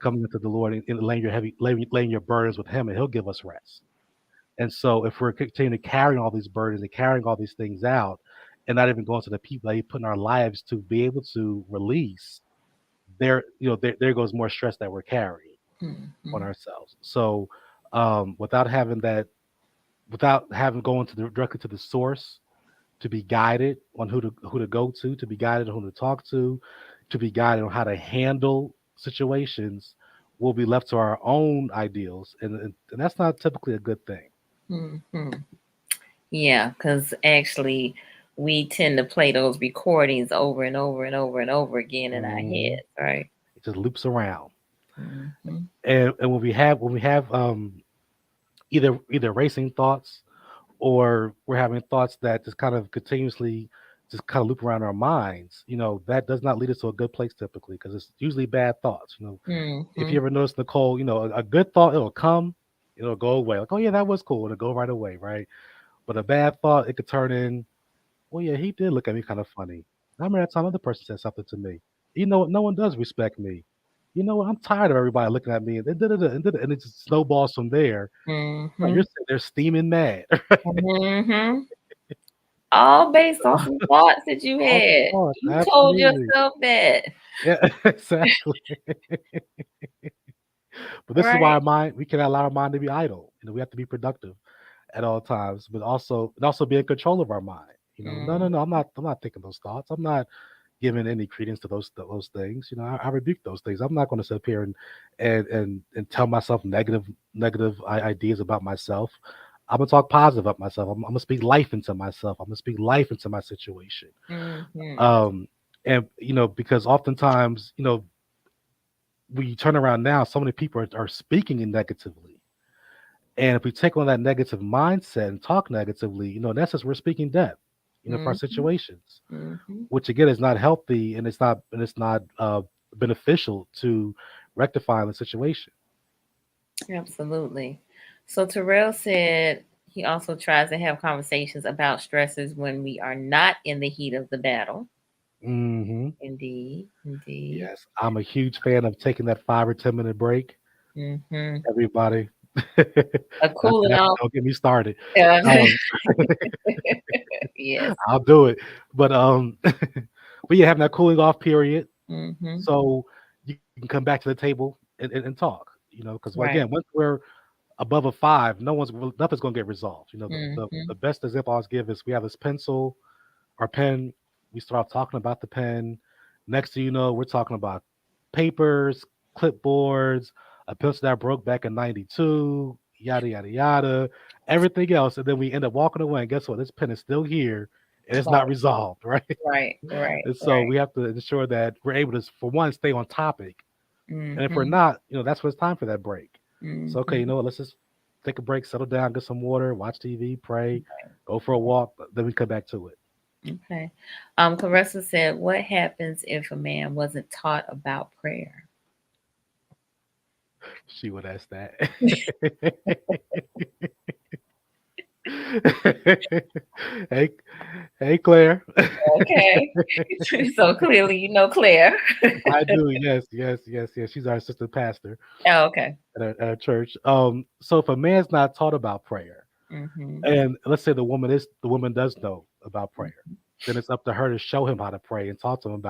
coming into the Lord and laying your burdens with Him, and He'll give us rest. And so if we're continuing to carrying all these burdens and carrying all these things out, and not even going to the people that He put in our lives to be able to release, there goes more stress that we're carrying on Mm-hmm. ourselves. So without having that, without having going directly to the source to be guided on who to go to be guided on who to talk to be guided on how to handle situations, we'll be left to our own ideals, and that's not typically a good thing. Mm-hmm. Yeah, because actually, we tend to play those recordings over and over and over and over again in our Hmm. heads, right? It just loops around, Mm-hmm. and when we have either racing thoughts, or we're having thoughts that just kind of continuously just kind of loop around our minds, that does not lead us to a good place typically, because it's usually bad thoughts. If Mm-hmm. you ever notice, Nicole, a good thought, it'll come, it'll go away. Like, oh yeah, that was cool. It'll go right away, right? But a bad thought, it could turn in, oh yeah, he did look at me kind of funny. I remember that time another person said something to me. You know what? No one does respect me. You know what? I'm tired of everybody looking at me, and it just snowballs from there. Like Mm-hmm. you're sitting there steaming mad. Mm-hmm. All based on some thoughts that you Awesome had. thoughts, You told absolutely. yourself that, Yeah, exactly. But this is why right? our mind, we cannot allow our mind to be idle. We have to be productive at all times, but also be in control of our mind. No, no, Mm-hmm. no, I'm not thinking those thoughts. I'm not giving any credence to those things. I rebuke those things. I'm not going to sit up here and tell myself negative ideas about myself. I'm gonna talk positive about myself. I'm gonna speak life into myself. I'm gonna speak life into my situation. Mm-hmm. Um, and because oftentimes, when you turn around now, so many people are speaking in negatively. And if we take on that negative mindset and talk negatively, in essence, we're speaking death, for our Mm-hmm. situations, Mm-hmm. which again is not healthy, and it's not beneficial to rectifying the situation. Absolutely. So Terrell said he also tries to have conversations about stressors when we are not in the heat of the battle. Hmm. Indeed. Indeed. Yes, I'm a huge fan of taking that 5 or 10 minute break. Mm-hmm. Everybody, A cooling off. don't get me started. Yeah. Um, Yes. I'll do it, but but yeah, having that cooling off period, Mm-hmm. so you can come back to the table and talk. Because again, Right. once we're above a 5, nothing's going to get resolved. The Mm-hmm. best example I always give is we have this pencil or pen. We start off talking about the pen. Next thing you know, we're talking about papers, clipboards, a pencil that broke back in '92, yada yada yada, everything else, and then we end up walking away. And guess what? This pen is still here, and it's not Right. resolved, right? Right. Right. And so Right. we have to ensure that we're able to, for one, stay on topic, and if we're Mm-hmm. not, that's when it's time for that break. So okay, Mm-hmm. let's just take a break, settle down, get some water, watch TV, pray, go for a walk, then we come back to it. Okay. Caressa said, "What happens if a man wasn't taught about prayer?" She would ask that. hey, hey, Claire. Okay. So clearly, you know Claire. I do. Yes, yes, yes, yes. She's our assistant pastor Oh, okay. at our church. So if a man's not taught about prayer, Mm-hmm. and let's say the woman does know about prayer, then it's up to her to show him how to pray and talk to him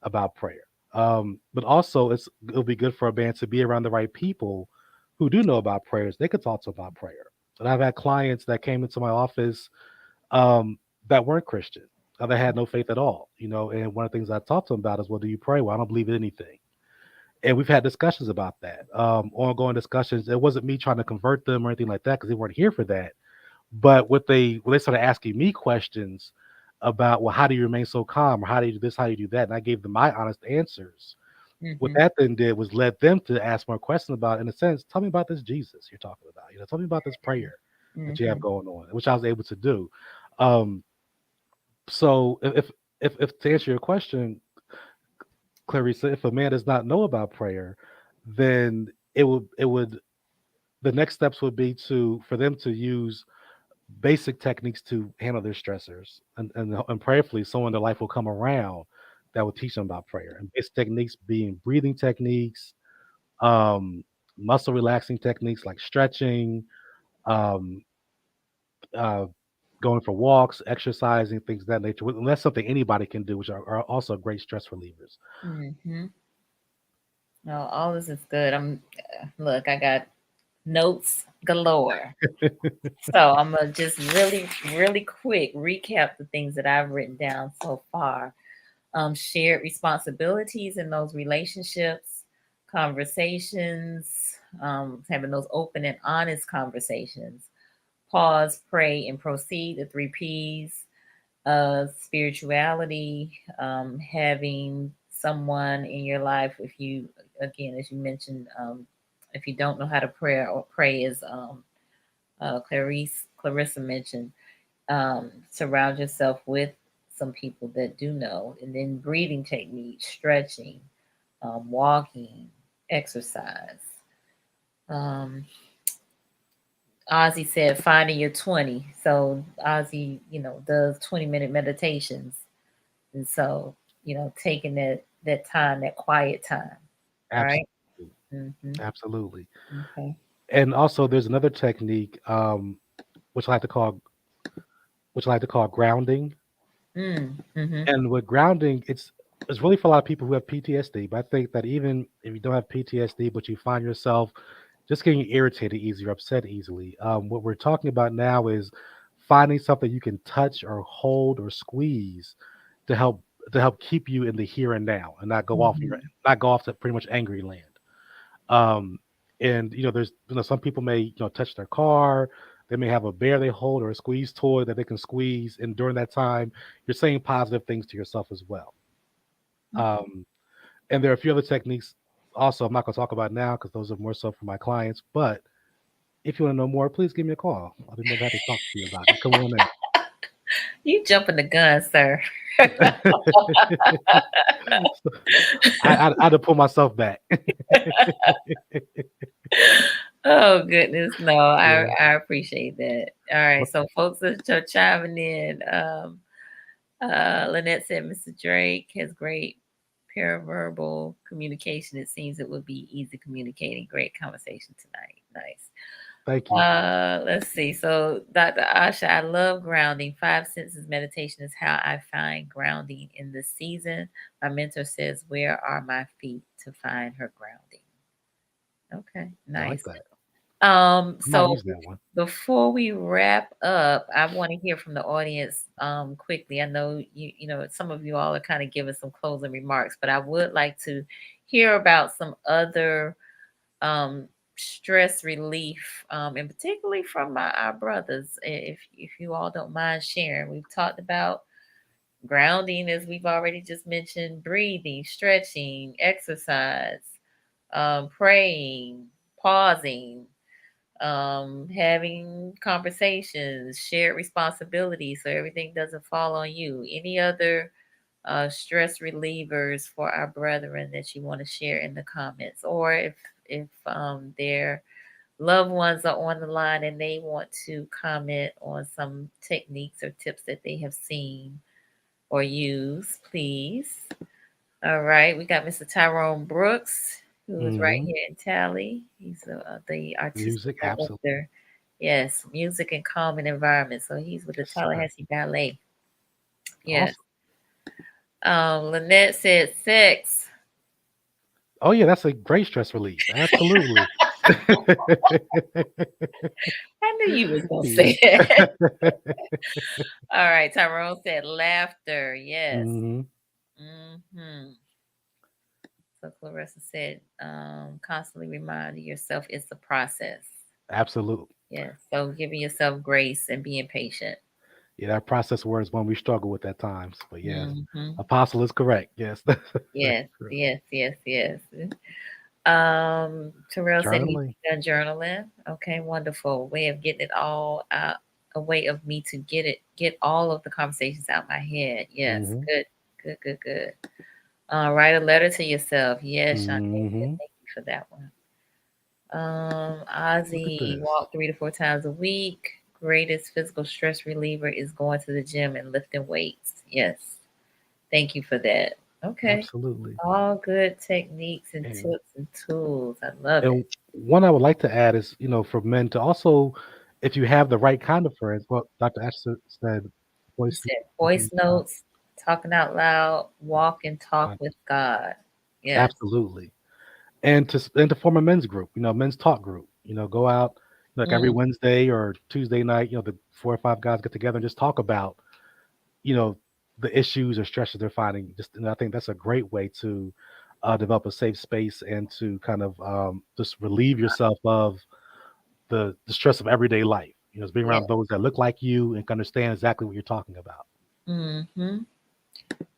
about prayer. But also, it'll be good for a man to be around the right people who do know about prayers. They could talk to him about prayer. And I've had clients that came into my office um, that weren't Christian, that had no faith at all. And one of the things I talked to them about is, well, do you pray? Well, I don't believe in anything. And we've had discussions about that, ongoing discussions. It wasn't me trying to convert them or anything like that because they weren't here for that. But when they started asking me questions about, well, how do you remain so calm, or how do you do this, how do you do that, and I gave them my honest answers. What Mm-hmm. that then did was led them to ask more questions about, in a sense, tell me about this Jesus you're talking about. Tell me about this prayer that you have Mm-hmm. going on, which I was able to do. Um, so if to answer your question, Clarissa, if a man does not know about prayer, then it would the next steps would be for them to use basic techniques to handle their stressors, and prayerfully someone in their life will come around that will teach them about prayer, and basic techniques being breathing techniques, um, muscle relaxing techniques like stretching, um, uh, going for walks, exercising, things of that nature. And that's something anybody can do, which are also great stress relievers. Mm-hmm. No, all this is good. Look, I got notes galore. So I'm gonna just really, really quick recap the things that I've written down so far. Shared responsibilities in those relationships, conversations, having those open and honest conversations. Pause, pray, and proceed. The 3 P's. Spirituality, having someone in your life. If you, again, as you mentioned, if you don't know how to pray or pray, as Clarissa mentioned, surround yourself with some people that do know, and then breathing techniques, stretching, walking, exercise. Um, Ozzy said, finding your 20. So Ozzy, does 20-minute meditations. And so, taking that time, that quiet time. Right. Absolutely, Mm-hmm. absolutely. Okay. And also, there's another technique, which I like to call grounding. Mm-hmm. And with grounding, it's really for a lot of people who have PTSD. But I think that even if you don't have PTSD, but you find yourself just getting irritated easily or upset easily, what we're talking about now is finding something you can touch or hold or squeeze to help keep you in the here and now, and Mm-hmm. not go off to pretty much angry land. Um, and there's some people may touch their car, They may have a bear they hold or a squeeze toy that they can squeeze, and during that time, you're saying positive things to yourself as well. Um, and there are a few other techniques. Also, I'm not going to talk about now because those are more so for my clients. But if you want to know more, please give me a call. I'll be more than happy to talk to you about it. Come on in. You jumping the gun, sir. So, I had to pull myself back. Oh goodness, no, I Yeah. I appreciate that. All right, But so folks are chiming in. Lynette said Mr. Drake has great paraverbal communication. It seems it would be easy communicating. Great conversation tonight. Nice. thank you. Let's see. So, Dr. Asha, I love grounding. Five senses meditation is how I find grounding in this season. My mentor says, "Where are my feet to find her grounding?" Okay, I like nice. that. I might So use that one. before we wrap up, I want to hear from the audience quickly. I know some of you all are kind of giving some closing remarks, but I would like to hear about some other um, stress relief, and particularly from our brothers. If you all don't mind sharing, we've talked about grounding, as we've already just mentioned, breathing, stretching, exercise, praying, pausing, having conversations, shared responsibility, so everything doesn't fall on you. Any other stress relievers for our brethren that you want to share in the comments, or if their loved ones are on the line and they want to comment on some techniques or tips that they have seen or used, please. All right, we got Mr. Tyrone Brooks, who is right Hmm. here in Tally. He's the artistic Music, absolutely. director. Yes, music and calming environment. So he's with the Yes, sir. Tallahassee Ballet. Yes. Awesome. Lynette said sex. Oh yeah, that's a great stress relief. Absolutely. I knew you was gonna Yeah. say that. All right, Tyrone said laughter. Yes. Hmm. Hmm. So Clarissa said, constantly reminding yourself it's a process. Absolutely. Yes. So giving yourself grace and being patient. Yeah, that process word is one we struggle with at times. But yes, Hmm. apostle is correct. Yes, that's Yes, correct. yes, yes, yes. Terrell said he's Journaling. done journaling. Okay, wonderful. Way of getting it all out, a way of me to get all of the conversations out my head. Yes, Hmm. good, good, good, good. Write a letter to yourself. Yes, Shantae, Hmm. thank you for that one. Look at Ozzy, this. walk 3 to 4 times a week. Greatest physical stress reliever is going to the gym and lifting weights. Yes, thank you for that. Okay. Absolutely. All good techniques and And tips and tools. I love it. and one I would like to add is, for men to also, if you have the right kind of friends, well, Dr. Ashton said, You voice said talking voice out. notes, talking out loud, walk and talk uh, with God. Yes. Absolutely. And to form a men's group, men's talk group. Go out like every Mm, Wednesday or Tuesday night. The 4 or 5 guys get together and just talk about you know the issues or stresses they're finding. Just and I think that's a great way to develop a safe space and to kind of just relieve yourself of the stress of everyday life. Just being yeah. around those that look like you and can understand exactly what you're talking about. Mm-hmm.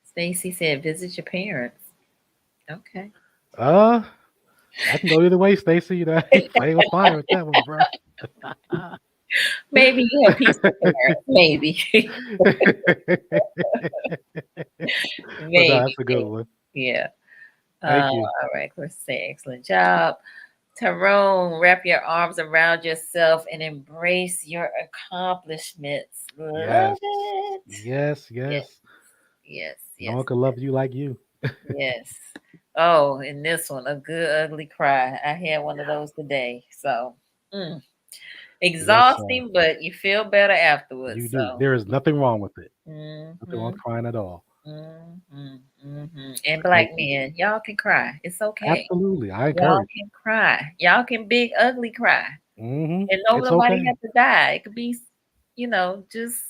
Stacy said, visit your parents. Okay. Uh, I can go either way, Stacy. I ain't playing with fire with that one, bro. Maybe you have peaceful parents. Maybe. But no, Maybe. that's a good Maybe. one. Yeah. Thank you. All right. Chris say, excellent job. Tyrone, wrap your arms around yourself and embrace your accomplishments. Love Yes, it. yes, Yes, yes. yes, No yes, one can love you like you. yes. Oh, and this one, a good ugly cry. I had one of those today. So mm, Yes, sir. exhausting, but you feel better afterwards. You do. So There is nothing wrong with it. Nothing wrong mm-hmm, with crying at all. mm-hmm, mm-hmm. And Thank black you. men, y'all can cry. It's okay. Absolutely. I Y'all encourage. can cry. Y'all can big ugly cry. And no, It's nobody okay. has to die. It could be, just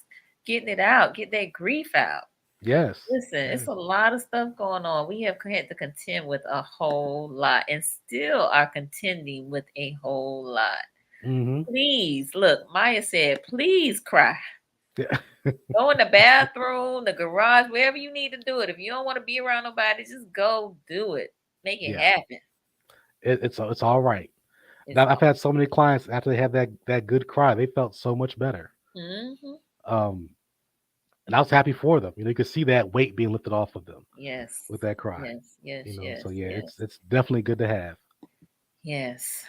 getting it out, get that grief out. Yes. Listen, it's Yes. a lot of stuff going on. We have had to contend with a whole lot and still are contending with a whole lot. Mm-hmm. Please, look, Maya said, please cry. Yeah. Go in the bathroom, the garage, wherever you need to do it. If you don't want to be around nobody, just go do it. Make it Yeah. happen. It's all right. It's I've all. had so many clients after they had that good cry, they felt so much better. Mm-hmm. Um, and I was happy for them. You could see that weight being lifted off of them Yes. with that cry. Yes. Yes. So Yes. yeah, Yes. it's definitely good to have. Yes.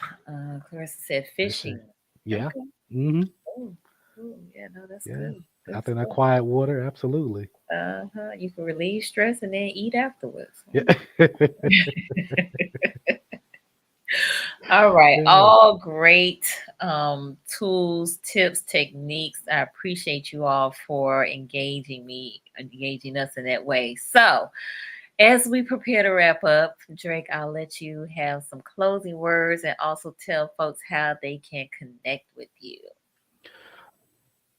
Clarissa said Yes, sir. fishing. Yeah. Okay. Mm-hmm. Oh, yeah, no, that's Yeah. good. Good Out there in that stuff. quiet water, absolutely. Uh-huh. You can relieve stress and then eat afterwards. Yeah. All right. Yeah. All great tools, tips, techniques. I appreciate you all for engaging us in that way. So, as we prepare to wrap up, Drake, I'll let you have some closing words and also tell folks how they can connect with you.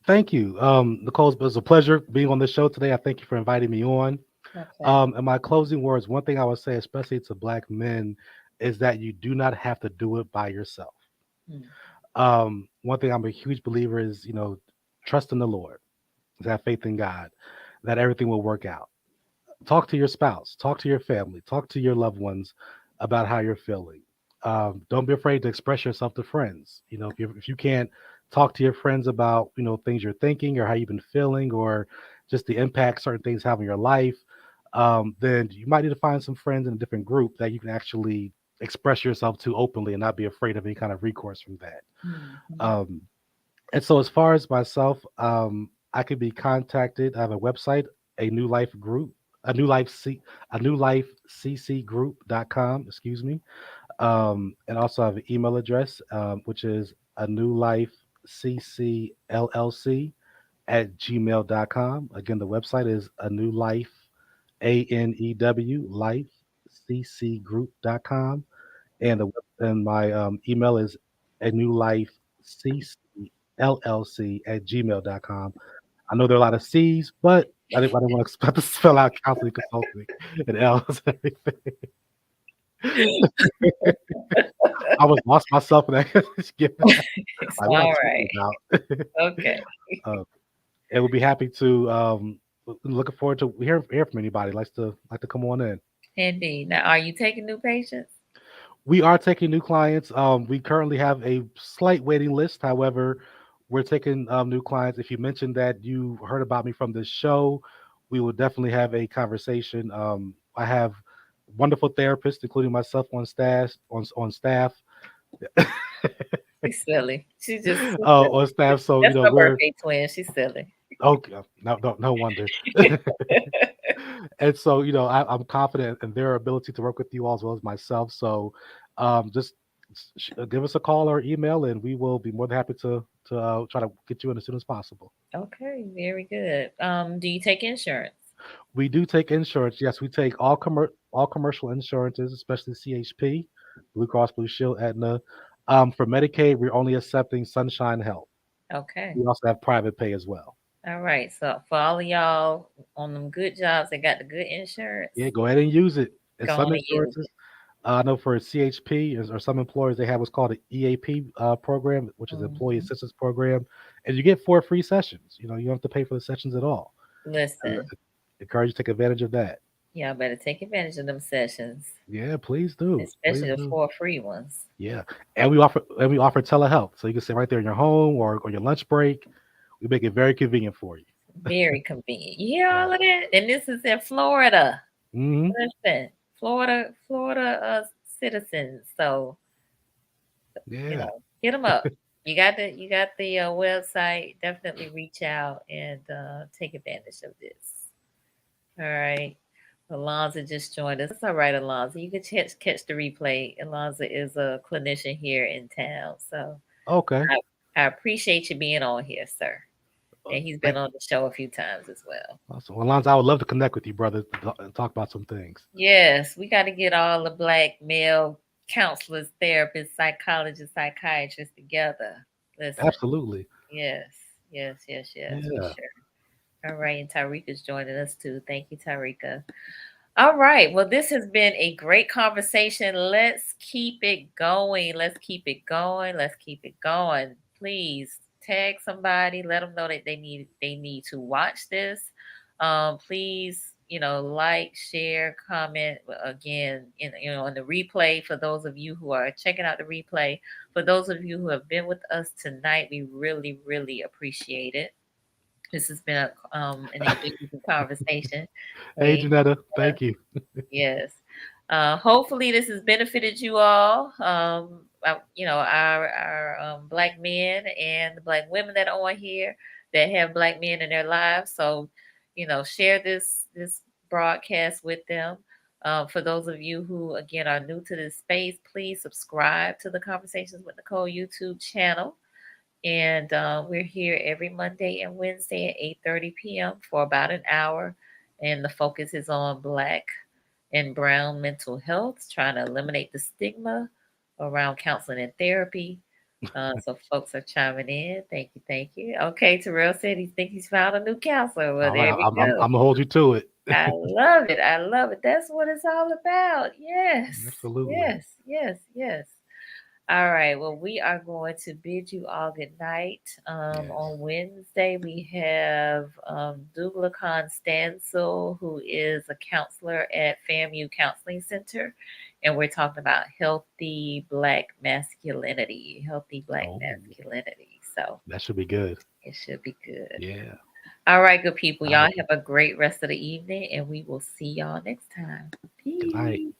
Thank you. Nicole, it was a pleasure being on the show today. I thank you for inviting me on. Okay. And my closing words, one thing I would say, especially to Black men, is that you do not have to do it by yourself. Mm. One thing I'm a huge believer is, trust in the Lord, have faith in God, that everything will work out. Talk to your spouse, talk to your family, talk to your loved ones about how you're feeling. Don't be afraid to express yourself to friends. If you can't talk to your friends about things you're thinking or how you've been feeling or just the impact certain things have on your life, then you might need to find some friends in a different group that you can actually express yourself to openly and not be afraid of any kind of recourse from that. Mhm. Um, and so, as far as myself, I could be contacted. I have a website, a new life group, a new life c a new life ccgroup.com, excuse me. And also I have an email address, which is a new life ccllc at gmail.com. Again, the website is a new life, ANEW life ccgroup.com. And my email is a new life ccllc at gmail.com. I know there are a lot of C's, but I didn't want to have to spell out counseling consulting and L's and everything. I was lost myself in that. It's Like, what all I'm talking right. about. Okay. uh, and we'll be happy to looking forward to hear from anybody like to come on in. Indeed. Now, are you taking new patients? We are taking new clients. We currently have a slight waiting list. However, we're taking new clients. If you mentioned that you heard about me from this show, we will definitely have a conversation. I have wonderful therapists, including myself on staff. She's silly. She's silly. On staff. So That's my we're birthday twin. She's silly. okay. No wonder. And so I'm confident in their ability to work with you all as well as myself. So just give us a call or email, and we will be more than happy to try to get you in as soon as possible. Okay, very good. Do you take insurance? We do take insurance. Yes, we take all commercial insurances, especially CHP, Blue Cross Blue Shield, Aetna. For Medicaid, we're only accepting Sunshine Health. Okay. We also have private pay as well. All right. So for all of y'all on them good jobs that got the good insurance, Yeah, go ahead and use it. And go some on and use insurances, it. I know for CHP or some employers, they have what's called an EAP program, which is Employee Mhm. Assistance Program, and you get 4 free sessions. You don't have to pay for the sessions at all. Uh, Listen, encourage you to take advantage of that. y'all better take advantage of them sessions, Yeah, please do. especially Please the do. 4 free ones. Yeah, and we offer telehealth, so you can sit right there in your home or your lunch break. We make it very convenient for you. Very convenient. You hear Yeah. all of that? And this is in Florida. Hmm. Listen, Florida citizens. So Yeah. hit them up. You got the website. Definitely reach out and take advantage of this. All right. Alonza just joined us. That's all right, Alonza. You can catch the replay. Alonza is a clinician here in town. So Okay. I appreciate you being on here, sir. Uh, And he's been Thank. on the show a few times as well. Awesome. Alonzo, I would love to connect with you, brother, and talk about some things. Yes, we got to get all the black male counselors, therapists, psychologists, psychiatrists together. Listen, Absolutely. yes, yes, yes, yes, for Yeah. sure. All right, and Tarika's joining us too. Thank you, Tarika. All right. Well, this has been a great conversation. Let's keep it going. Let's keep it going. Let's keep it going. Please tag somebody. Let them know that they need to watch this. Please, like, share, comment again. On the replay. For those of you who are checking out the replay, for those of you who have been with us tonight, we really, really appreciate it. This has been an engaging conversation. Hey, We Janetta, thank you. Yes. Hopefully, this has benefited you all. Our black men and the black women that are on here that have black men in their lives. So, share this broadcast with them. For those of you who again are new to this space, please subscribe to the Conversations with Nicole YouTube channel. And we're here every Monday and Wednesday at 8:30 p.m. for about an hour. And the focus is on Black and Brown mental health, trying to eliminate the stigma around counseling and therapy. So folks are chiming in. Thank you, thank you. Okay, Terrell said he thinks he's found a new counselor. Well, All right, there we I'm go. gonna hold you to it. I love it. I love it. That's what it's all about. Yes, Absolutely. yes, yes, yes. All right. Well, we are going to bid you all good night. Yes. On Wednesday, we have Dougla Constanzo, who is a counselor at FAMU Counseling Center. And we're talking about healthy Black masculinity. Healthy Black Oh, masculinity. So that should be good. it should be good. Yeah. All right, good people. All Y'all right. have a great rest of the evening, and we will see y'all next time. Good night. Peace.